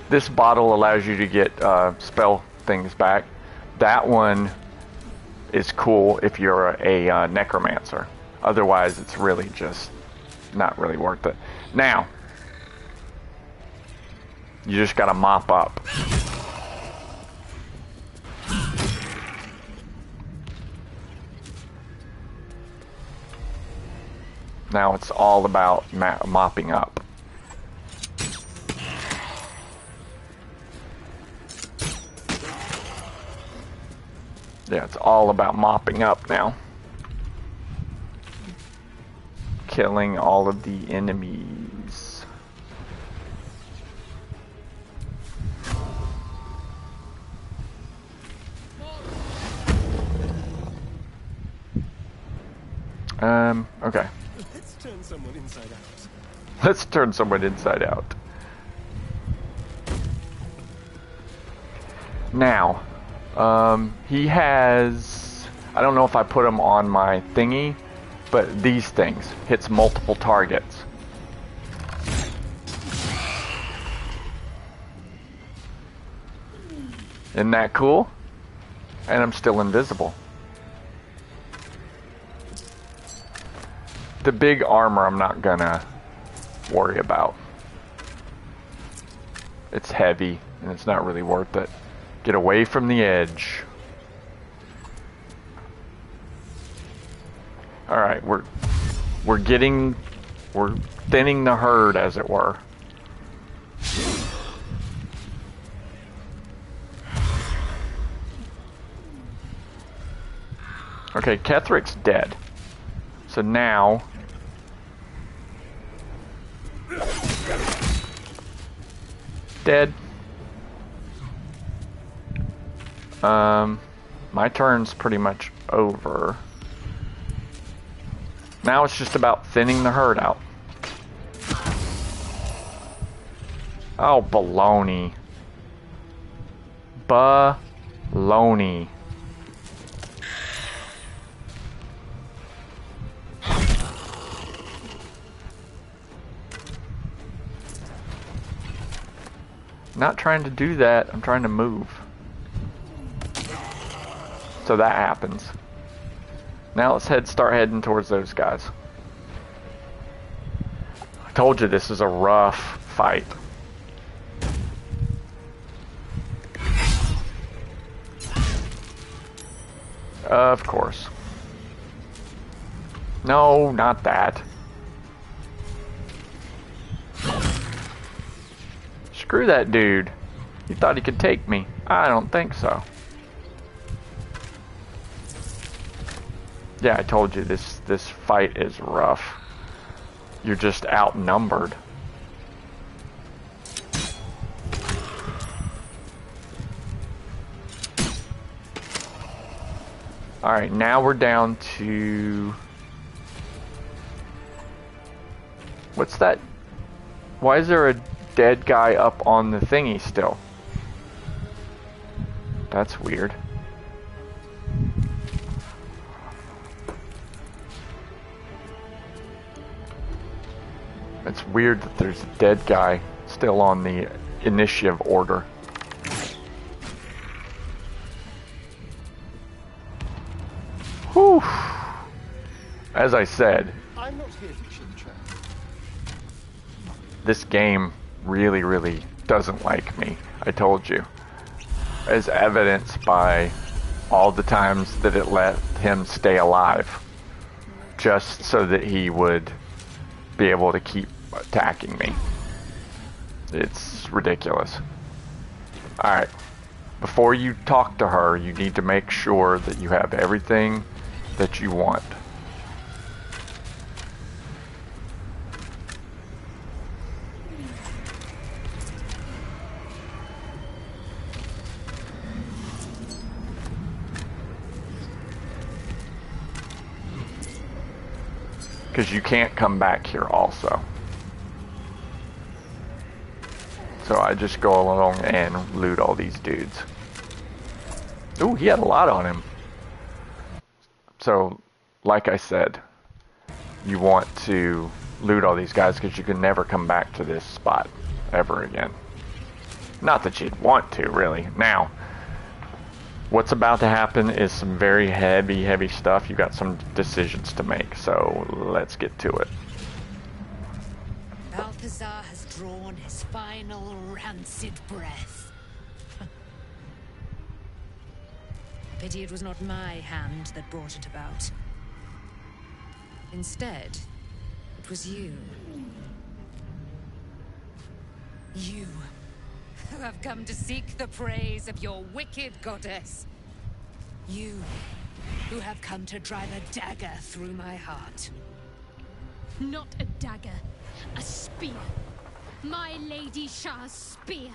This bottle allows you to get spell things back. That one is cool if you're a necromancer. Otherwise, it's really just not really worth it. Now, you just gotta mop up. Now it's all about mopping up. Yeah, it's all about mopping up now. Killing all of the enemies. Okay. Let's turn someone inside out. Let's turn someone inside out. Now, he has, I don't know if I put him on my thingy, but these things hits multiple targets. Isn't that cool? And I'm still invisible. The big armor I'm not gonna worry about. It's heavy and it's not really worth it. Get away from the edge. Alright, we're thinning the herd, as it were. Okay, Kethric's dead. So now dead. My turn's pretty much over. Now it's just about thinning the herd out. Oh, baloney. Baloney. Not trying to do that, I'm trying to move. So that happens. Now let's start heading towards those guys. I told you this is a rough fight. Of course. No, not that. Screw that dude. He thought he could take me. I don't think so. Yeah, I told you this fight is rough. You're just outnumbered. Alright, now we're down to... What's that? Why is there a dead guy up on the thingy still? That's weird. It's weird that there's a dead guy still on the initiative order. Whew. As I said, I'm not here to chit-chat. this game really doesn't like me. I told you. As evidenced by all the times that it let him stay alive. Just so that he would be able to keep attacking me. It's ridiculous. Alright. Before you talk to her, you need to make sure that you have everything that you want. Because you can't come back here also. So I just go along and loot all these dudes. Ooh, he had a lot on him. So, like I said, you want to loot all these guys because you can never come back to this spot ever again. Not that you'd want to, really. Now, what's about to happen is some very heavy stuff. You got some decisions to make, so let's get to it. Balthazar has drawn his final rancid breath. Pity it was not my hand that brought it about. Instead, it was you. You, who have come to seek the praise of your wicked goddess. You, who have come to drive a dagger through my heart. Not a dagger, a spear. My Lady Shah's spear.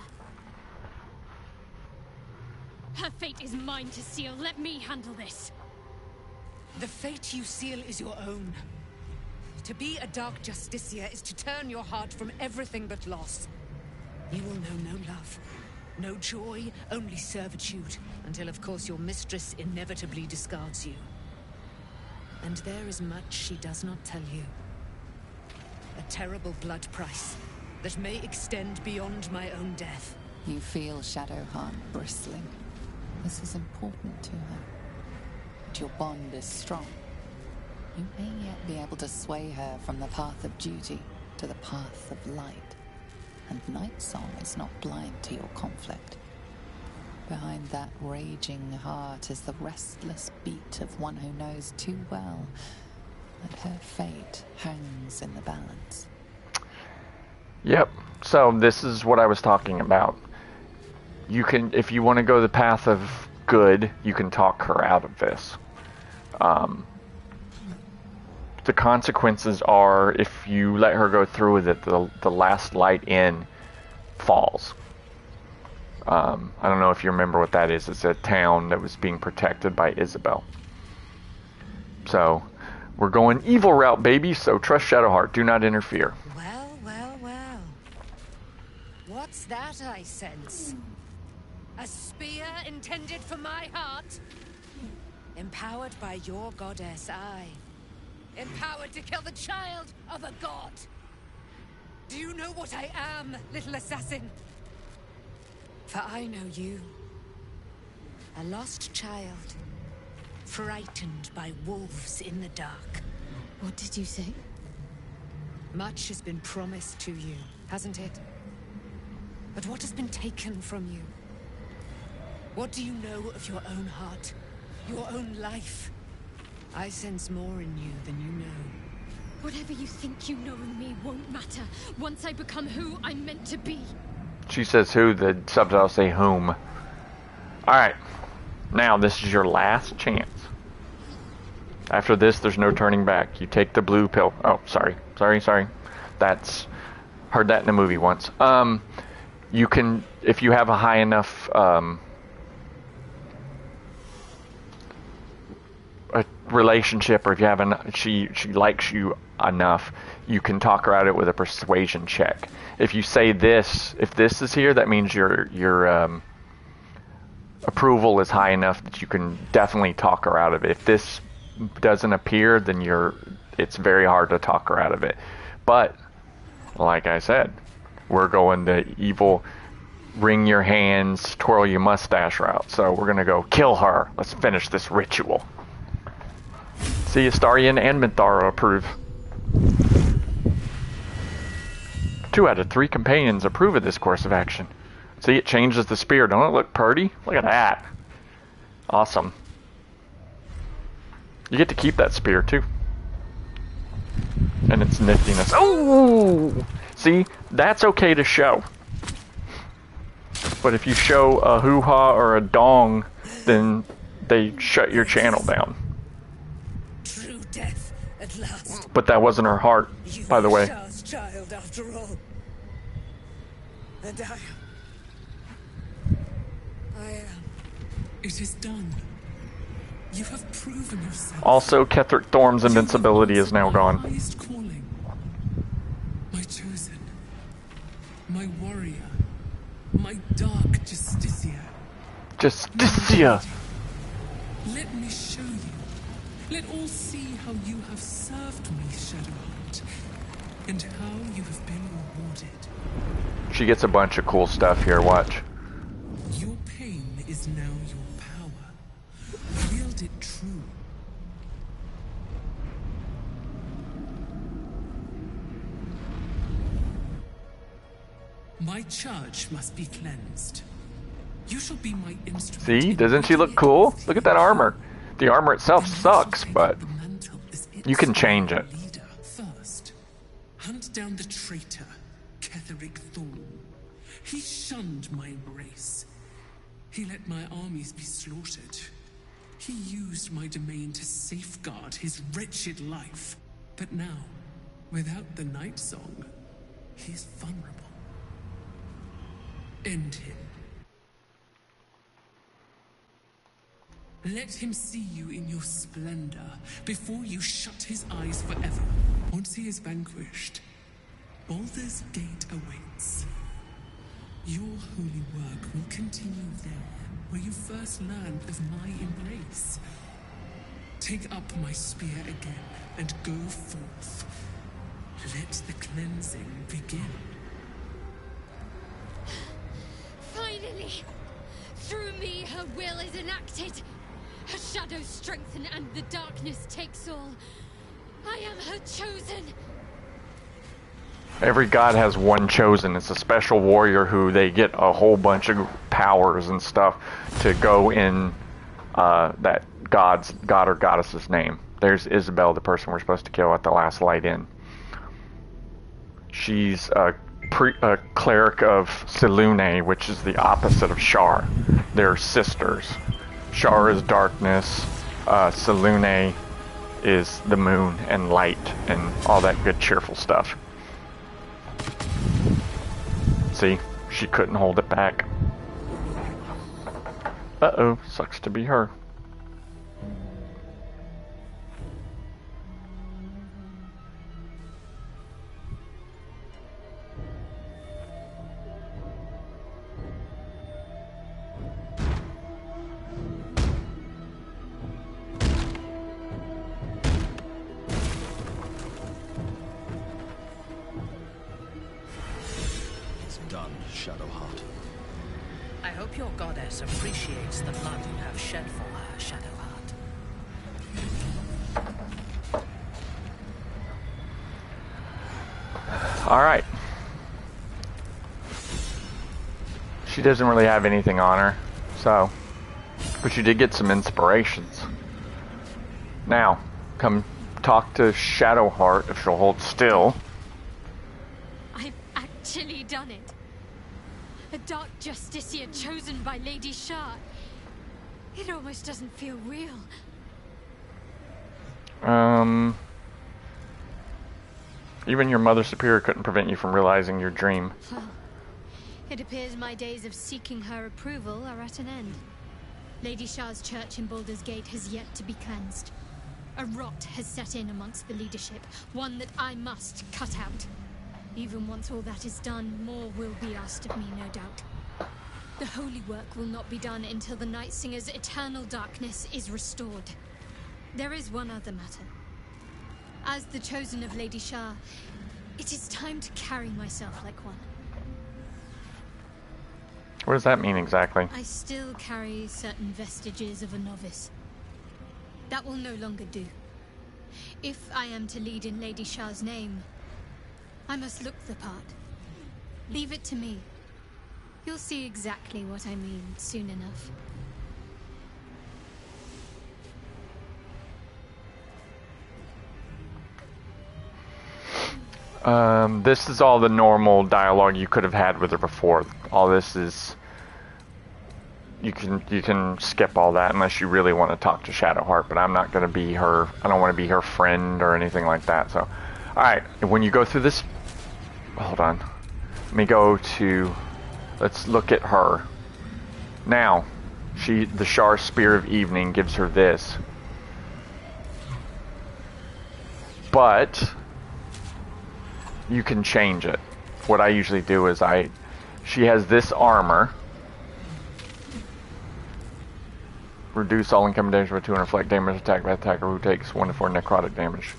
Her fate is mine to seal. Let me handle this. The fate you seal is your own. To be a Dark Justicia is to turn your heart from everything but loss. You will know no love, no joy, only servitude, until of course your mistress inevitably discards you. And there is much she does not tell you. A terrible blood price that may extend beyond my own death. You feel Shadowheart bristling. This is important to her. But your bond is strong. You may yet be able to sway her from the path of duty to the path of light. And Nightsong is not blind to your conflict. Behind that raging heart is the restless beat of one who knows too well that her fate hangs in the balance. Yep, so this is what I was talking about. You can, if you want to go the path of good, you can talk her out of this. The consequences are, if you let her go through with it, the last light in falls. I don't know if you remember what that is. It's a town that was being protected by Isabel. So, we're going evil route, baby, so trust Shadowheart. Do not interfere. Well. What's that I sense? A spear intended for my heart? Empowered by your goddess, I. Empowered to kill the child of a god. Do you know what I am, little assassin? For I know you. A lost child. Frightened by wolves in the dark. What did you say? Much has been promised to you, hasn't it? But what has been taken from you? What do you know of your own heart? Your own life. I sense more in you than you know. Whatever you think you know of me won't matter once I become who I'm meant to be. She says who, the subtitles say whom. Alright. Now, this is your last chance. After this, there's no turning back. You take the blue pill. Oh, sorry. That's... Heard that in a movie once. You can... If you have a high enough... a relationship, or if you have she likes you enough, you can talk her out of it with a persuasion check. If you say this, if this is here, that means your approval is high enough that you can definitely talk her out of it. If this doesn't appear, then it's very hard to talk her out of it. But like I said, we're going the evil wring your hands, twirl your mustache route. So we're gonna go kill her. Let's finish this ritual. See, Astarion and Minthara approve. 2 out of 3 companions approve of this course of action. See, it changes the spear. Don't it look pretty? Look at that. Awesome. You get to keep that spear, too. And its niftiness. Oh! See, that's okay to show. But if you show a hoo-ha or a dong, then they shut your channel down. True death at last. But that wasn't her heart, by the way. Shah's child, after all. And I am. It is done. You have proven yourself. Also, Ketheric Thorm's invincibility is now gone. Highest calling. My chosen. My warrior. My dark Justicia. Justicia! Let me show you. Let all see how you have served me, Shadowheart, and how you have been rewarded. She gets a bunch of cool stuff here, watch. Your pain is now your power. Wield it true. My charge must be cleansed. You shall be my instrument. See? Doesn't she look cool? Look at that armor. The armor itself sucks, but you can change it. First, hunt down the traitor, Ketheric Thorm. He shunned my embrace. He let my armies be slaughtered. He used my domain to safeguard his wretched life. But now, without the Night Song, he's vulnerable. End him. Let him see you in your splendor before you shut his eyes forever. Once he is vanquished, Baldur's Gate awaits. Your holy work will continue there, where you first learned of my embrace. Take up my spear again and go forth. Let the cleansing begin. Finally! Through me, her will is enacted. Her shadows strengthen and the darkness takes all. I am her chosen. Every god has one chosen. It's a special warrior who they get a whole bunch of powers and stuff to go in that god or goddess's name. There's Isabel, the person we're supposed to kill at the last light in. She's a cleric of Selûne, which is the opposite of Shar. They're sisters. Shar is darkness. Selûne is the moon and light and all that good cheerful stuff. See, she couldn't hold it back. Uh-oh, sucks to be her. Shadowheart. I hope your goddess appreciates the blood you have shed for her, Shadowheart. Alright. She doesn't really have anything on her, so But you did get some inspirations. Now, come talk to Shadowheart if she'll hold still. I've actually done it. A dark justiciar chosen by Lady Shah. It almost doesn't feel real. Even your Mother Superior couldn't prevent you from realizing your dream. Well, it appears my days of seeking her approval are at an end. Lady Shah's church in Baldur's Gate has yet to be cleansed. A rot has set in amongst the leadership, one that I must cut out. Even once all that is done, more will be asked of me, no doubt. The holy work will not be done until the Night Singer's eternal darkness is restored. There is one other matter. As the chosen of Lady Shah, it is time to carry myself like one. What does that mean exactly? I still carry certain vestiges of a novice. That will no longer do. If I am to lead in Lady Shah's name, I must look the part. Leave it to me. You'll see exactly what I mean soon enough. This is all the normal dialogue you could have had with her before. All this is... You can skip all that unless you really want to talk to Shadowheart, but I'm not going to be her... I don't want to be her friend or anything like that, so... Alright, when you go through this... Hold on. Let me go to... Let's look at her. Now, the Shar Spear of Evening gives her this. But... you can change it. What I usually do is she has this armor. Reduce all incoming damage by 2 and reflect damage attacked by attacker who takes 1 to 4 necrotic damage.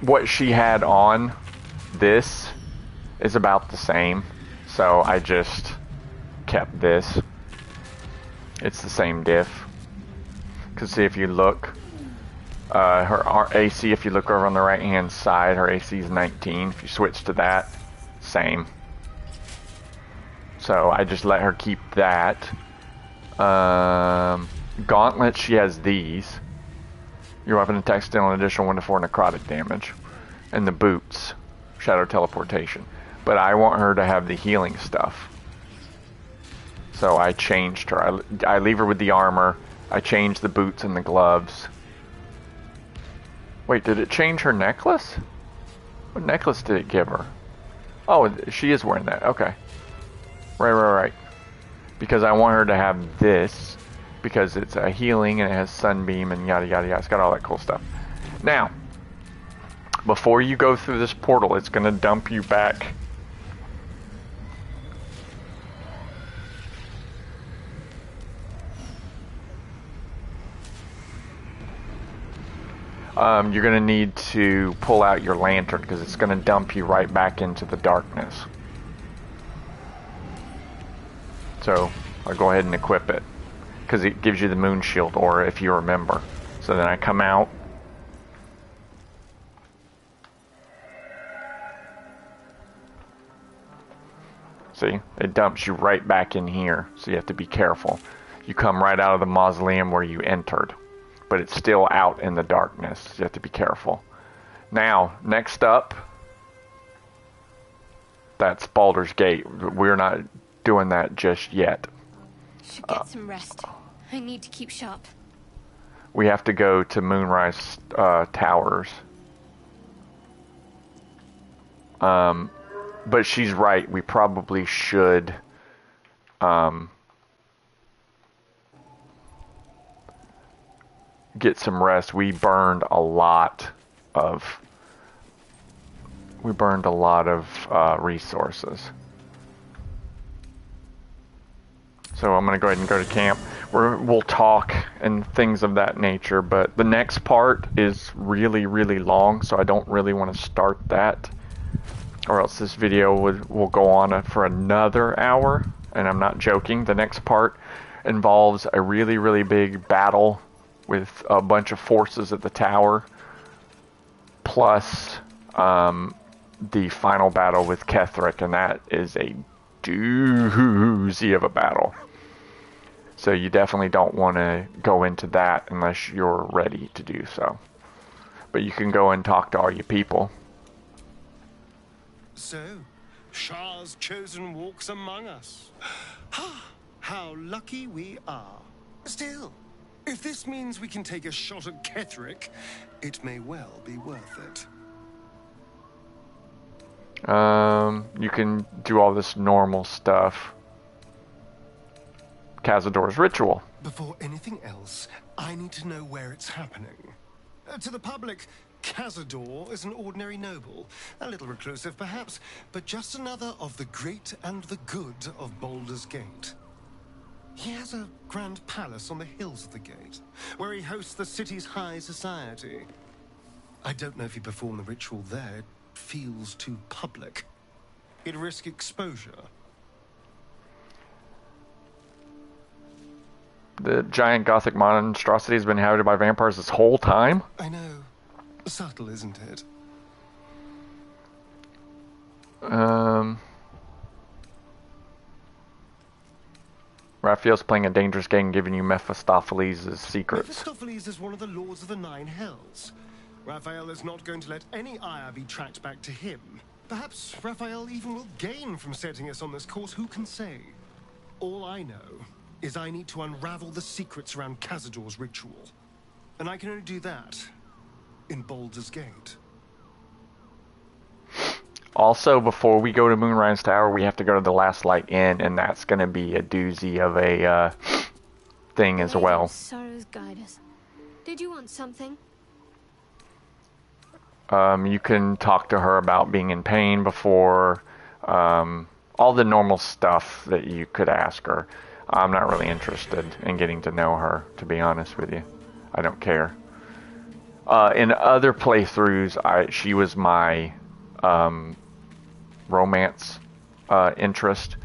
What she had on, this is about the same. So I just kept this. It's the same diff. Because see, if you look, her AC, if you look over on the right hand side, her AC is 19. If you switch to that, same. So I just let her keep that. Gauntlets, she has these. Your weapon attacks deal an additional 1 to 4 necrotic damage. And the boots, shadow teleportation. But I want her to have the healing stuff. So I changed her. I leave her with the armor. I changed the boots and the gloves. Wait, did it change her necklace? What necklace did it give her? Oh, she is wearing that. Okay. Right. Because I want her to have this. Because it's a healing and it has sunbeam and yada yada yada. It's got all that cool stuff. Now, before you go through this portal, it's going to dump you back. You're going to need to pull out your lantern because it's going to dump you right back into the darkness. So, I'll go ahead and equip it because it gives you the moon shield, or if you remember. So then I come out. See, it dumps you right back in here, so you have to be careful. You come right out of the mausoleum where you entered, but it's still out in the darkness, so you have to be careful. Now, next up, that's Baldur's Gate. We're not doing that just yet. Should get some rest. I need to keep sharp. We have to go to Moonrise Towers. But she's right. We probably should get some rest. We burned a lot of resources. So I'm going to go ahead and go to camp. We'll talk and things of that nature, but the next part is really, really long, so I don't really want to start that, or else this video will go on for another hour, and I'm not joking. The next part involves a really, really big battle with a bunch of forces at the tower, plus the final battle with Ketheric, and that is a doozy of a battle. So you definitely don't want to go into that unless you're ready to do so. But you can go and talk to all your people. So, Shah's chosen walks among us. How lucky we are. Still, if this means we can take a shot at Ketherick, it may well be worth it. You can do all this normal stuff. Cazador's ritual. Before anything else, I need to know where it's happening. To the public, Cazador is an ordinary noble. A little reclusive, perhaps, but just another of the great and the good of Baldur's Gate. He has a grand palace on the hills of the gate, where he hosts the city's high society. I don't know if he performed the ritual there. It feels too public. He'd risk exposure. The giant gothic monstrosity has been inhabited by vampires this whole time? I know. Subtle, isn't it? Raphael's playing a dangerous game, giving you Mephistopheles' secrets. Mephistopheles is one of the lords of the Nine Hells. Raphael is not going to let any ire be tracked back to him. Perhaps Raphael even will gain from setting us on this course, who can say? All I know is I need to unravel the secrets around Cazador's ritual. And I can only do that in Baldur's Gate. Also, before we go to Moonrise Tower, we have to go to the Last Light Inn, and that's going to be a doozy of a thing as well. Sorrows guide us. Did you want something? You can talk to her about being in pain before, all the normal stuff that you could ask her. I'm not really interested in getting to know her, to be honest with you. I don't care. In other playthroughs, she was my romance interest,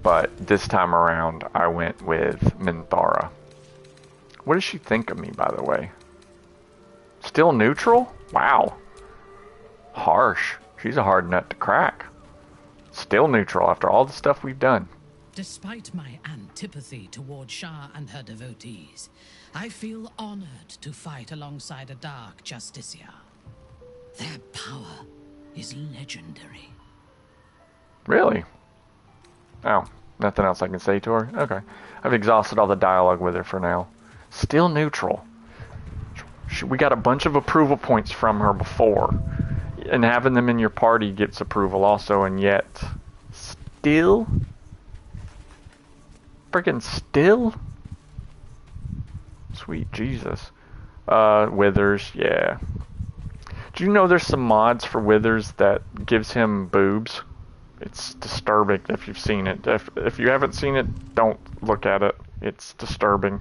but this time around I went with Minthara. What does she think of me, by the way? Still neutral? Wow. Harsh. She's a hard nut to crack. Still neutral after all the stuff we've done. Despite my antipathy toward Shah and her devotees, I feel honored to fight alongside a dark justiciar. Their power is legendary. Really? Oh, nothing else I can say to her? Okay. I've exhausted all the dialogue with her for now. Still neutral. We got a bunch of approval points from her before. And having them in your party gets approval also, and yet... Still? Friggin' still? Sweet Jesus. Withers, yeah. Do you know there's some mods for Withers that gives him boobs? It's disturbing if you've seen it. If you haven't seen it, don't look at it. It's disturbing.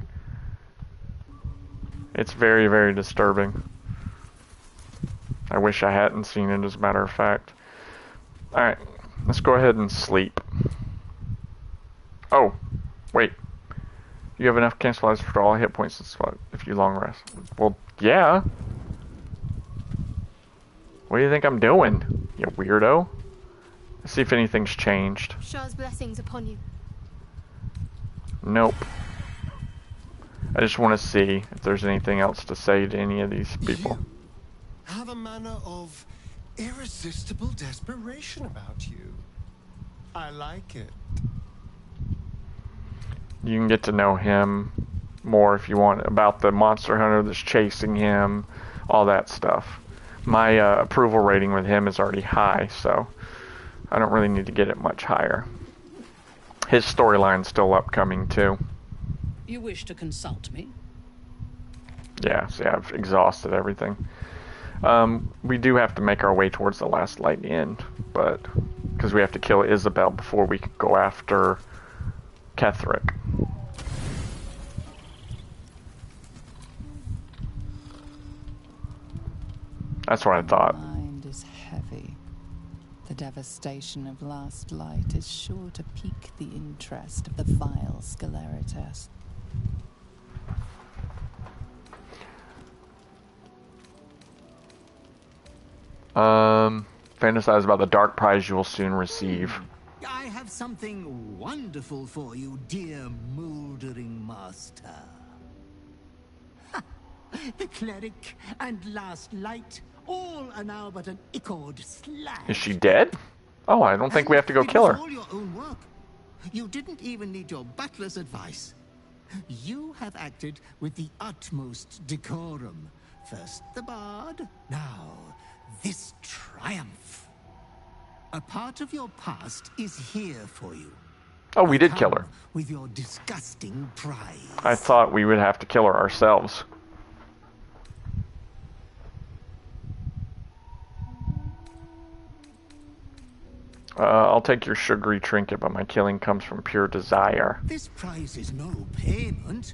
It's very, very disturbing. I wish I hadn't seen it, as a matter of fact. Alright, let's go ahead and sleep. Oh, wait. You have enough cancel for all hit points if you long rest. Well, yeah. What do you think I'm doing, you weirdo? Let's see if anything's changed. Shah's blessings upon you. Nope. I just want to see if there's anything else to say to any of these people. You have a manner of irresistible desperation about you. I like it. You can get to know him more if you want, about the monster hunter that's chasing him, all that stuff. My approval rating with him is already high, so I don't really need to get it much higher. His storyline's still upcoming too. You wish to consult me? Yeah, see, I've exhausted everything. We do have to make our way towards the Last Light Inn, but because we have to kill Isabel before we can go after Ketherick. That's what I thought. My mind is heavy. The devastation of Last Light is sure to pique the interest of the vile Scaleritas. Fantasize about the dark prize you will soon receive. I have have something wonderful for you, dear mouldering master. The cleric and last light, all are now but an ichord slag. Is she dead? Oh, I don't think we have to go kill her. It was all your own work. You didn't even need your butler's advice. You have acted with the utmost decorum. First the bard, now this triumph. A part of your past is here for you. Oh, we did kill her. With your disgusting prize. I thought we would have to kill her ourselves. I'll take your sugary trinket, but my killing comes from pure desire. This prize is no payment,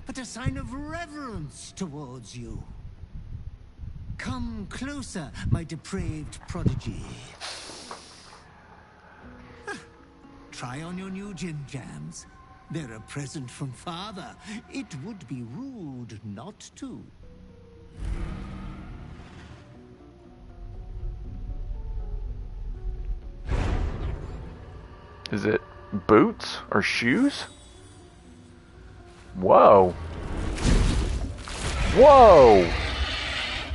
but a sign of reverence towards you. Come closer, my depraved prodigy. Try on your new gin jams. They're a present from father. It would be rude not to. Is it boots or shoes? Whoa. Whoa!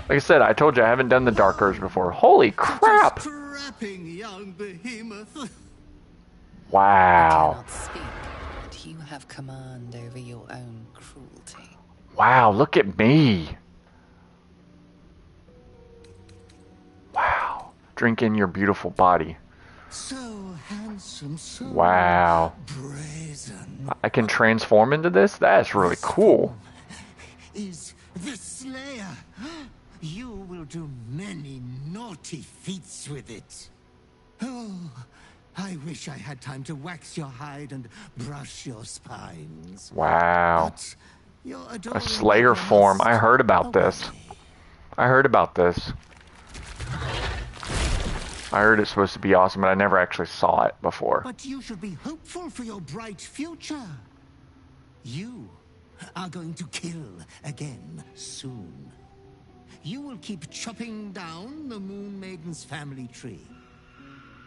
Like I said, I told you I haven't done the Dark Urge before. Holy crap! Strapping young behemoth. Wow. You cannot speak, but you have command over your own cruelty. Wow, look at me. Wow. Drink in your beautiful body. So handsome, so wow. Brazen. I can transform into this? That's really cool. Is the Slayer. You will do many naughty feats with it. Oh, I wish I had time to wax your hide and brush your spines. Wow. But your a Slayer form. I heard about this. I heard about this. I heard it's supposed to be awesome, but I never actually saw it before. But you should be hopeful for your bright future. You are going to kill again soon. You will keep chopping down the Moon Maiden's family tree.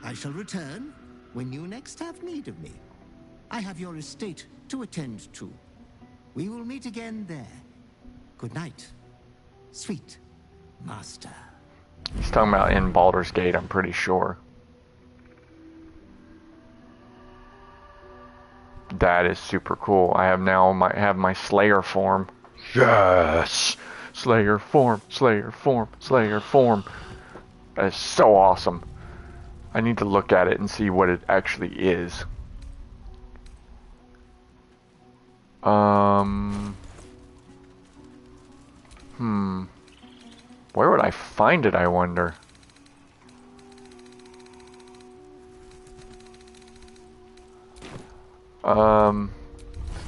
I shall return when you next have need of me. I have your estate to attend to. We will meet again there. Good night, sweet master. He's talking about in Baldur's Gate, I'm pretty sure. That is super cool. I have now my Slayer form. Yes! Slayer form, Slayer form, Slayer form. That is so awesome. I need to look at it and see what it actually is. Where would I find it, I wonder?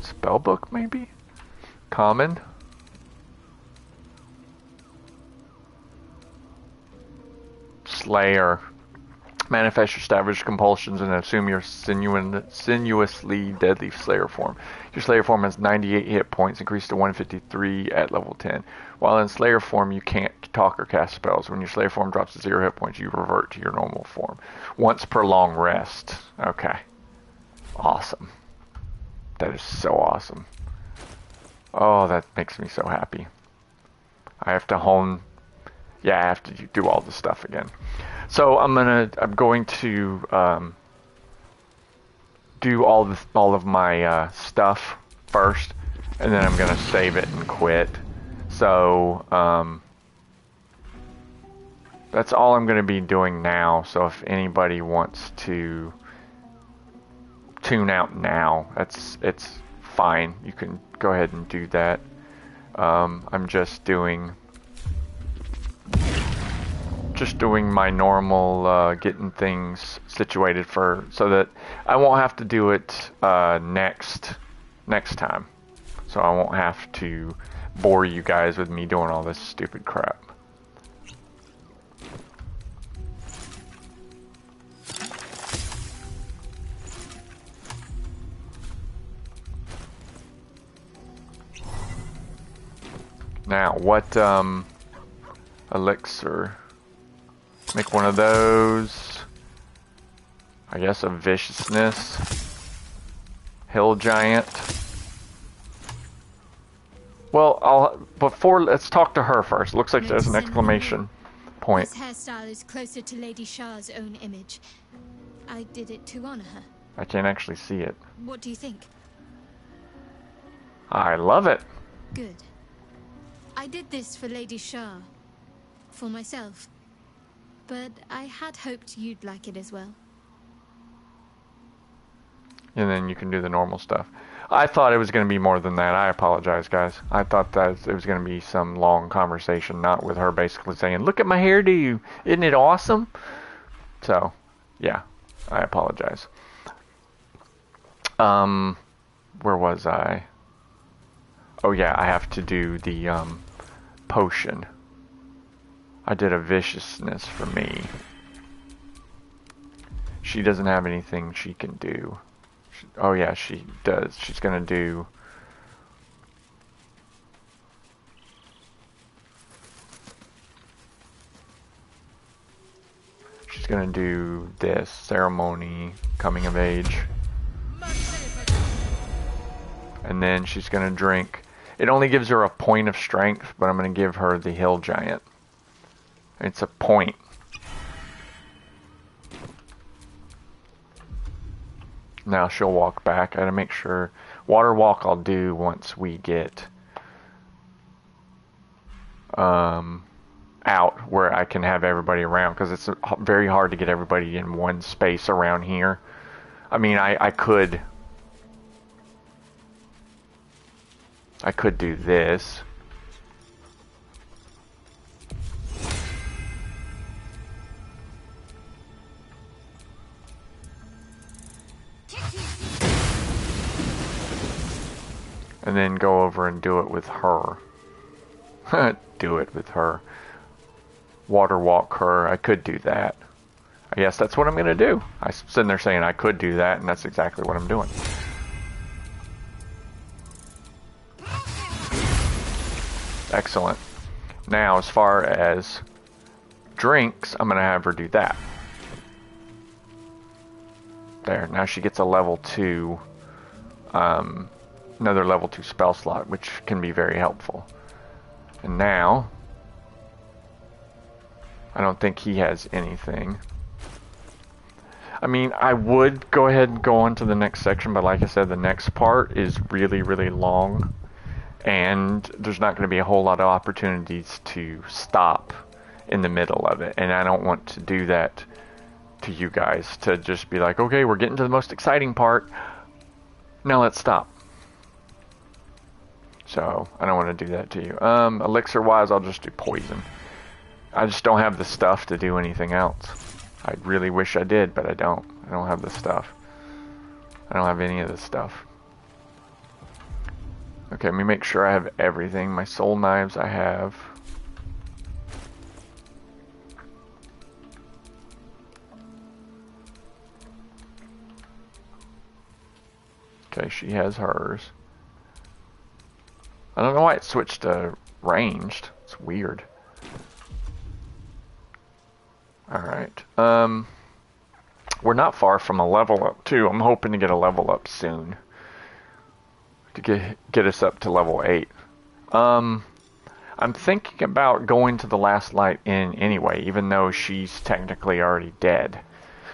Spellbook, maybe? Common? Slayer. Manifest your savage compulsions and assume your sinuously deadly Slayer form. Your Slayer form has 98 hit points, increased to 153 at level 10. While in Slayer form, you can't talk or cast spells. When your Slayer form drops to 0 hit points, you revert to your normal form. Once per long rest. Okay. Awesome. That is so awesome. Oh, that makes me so happy. I have to hone... Yeah, I have to do all this stuff again. So I'm going to do all of my stuff first, and then I'm gonna save it and quit. So that's all I'm gonna be doing now. So if anybody wants to tune out now, it's fine. You can go ahead and do that. I'm just doing my normal getting things situated so that I won't have to do it next time. So I won't have to bore you guys with me doing all this stupid crap. Now, what elixir? Make one of those. I guess a viciousness. Hill giant. Well, let's talk to her first. Looks like there's an exclamation point. This hairstyle is closer to Lady Shah's own image. I did it to honor her. I can't actually see it. What do you think? I love it. Good. I did this for Lady Shah. For myself. But I had hoped you'd like it as well. And then you can do the normal stuff. I thought it was going to be more than that. I apologize, guys. I thought that it was going to be some long conversation, not with her basically saying, look at my hairdo. Isn't it awesome? So, yeah. I apologize. Where was I? Oh, yeah. I have to do the potion. I did a viciousness for me. She doesn't have anything she can do. Oh yeah, she does. She's gonna do... She's gonna do this. Ceremony, coming of age. And then she's gonna drink. It only gives her a point of strength, but I'm gonna give her the hill giant. It's a point. Now she'll walk back. I gotta make sure. Water walk I'll do once we get out where I can have everybody around, because it's very hard to get everybody in one space around here. I mean, I could do this. And then go over and do it with her. Do it with her. Water walk her. I could do that. I guess that's what I'm going to do. I'm sitting there saying I could do that, and that's exactly what I'm doing. Excellent. Now, as far as drinks, I'm going to have her do that. There. Now she gets a level 2... another level 2 spell slot, which can be very helpful. And now, I don't think he has anything. I mean, I would go ahead and go on to the next section, but like I said, the next part is really, really long, and there's not going to be a whole lot of opportunities to stop in the middle of it, and I don't want to do that to you guys, to just be like, okay, we're getting to the most exciting part, now let's stop. So, I don't want to do that to you. Elixir-wise, I'll just do poison. I just don't have the stuff to do anything else. I really wish I did, but I don't. I don't have the stuff. I don't have any of the stuff. Okay, let me make sure I have everything. My soul knives I have. Okay, she has hers. I don't know why it switched to ranged. It's weird. Alright. We're not far from a level up, too. I'm hoping to get a level up soon. To get us up to level 8. I'm thinking about going to the Last Light Inn anyway, even though she's technically already dead.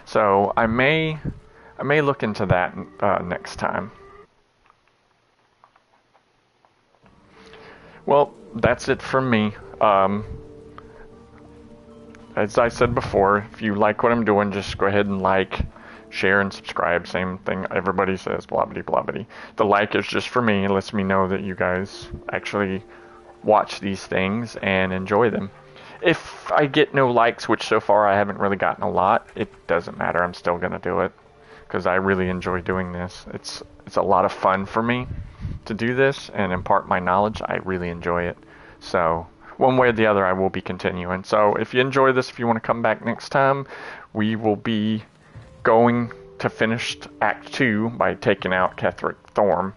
So I may look into that next time. Well, that's it from me. As I said before, if you like what I'm doing, just go ahead and like, share, and subscribe. Same thing everybody says, blah, blah, blah, blah. The like is just for me. It lets me know that you guys actually watch these things and enjoy them. If I get no likes, which so far I haven't really gotten a lot, it doesn't matter. I'm still going to do it because I really enjoy doing this. It's a lot of fun for me to do this and impart my knowledge. I really enjoy it. So one way or the other, I will be continuing. So if you enjoy this, if you want to come back next time, we will be going to finish Act 2 by taking out Ketheric Thorm.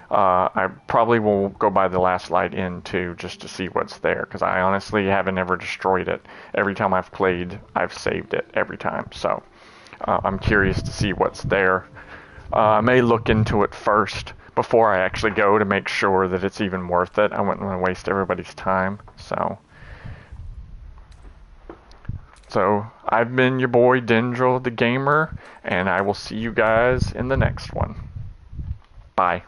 I probably will go by the Last Light Inn too, just to see what's there, because I honestly haven't ever destroyed it. Every time I've played, I've saved it every time. So I'm curious to see what's there. I may look into it first before I actually go to make sure that it's even worth it. I wouldn't want to waste everybody's time. So I've been your boy Dendril the Gamer, and I will see you guys in the next one. Bye.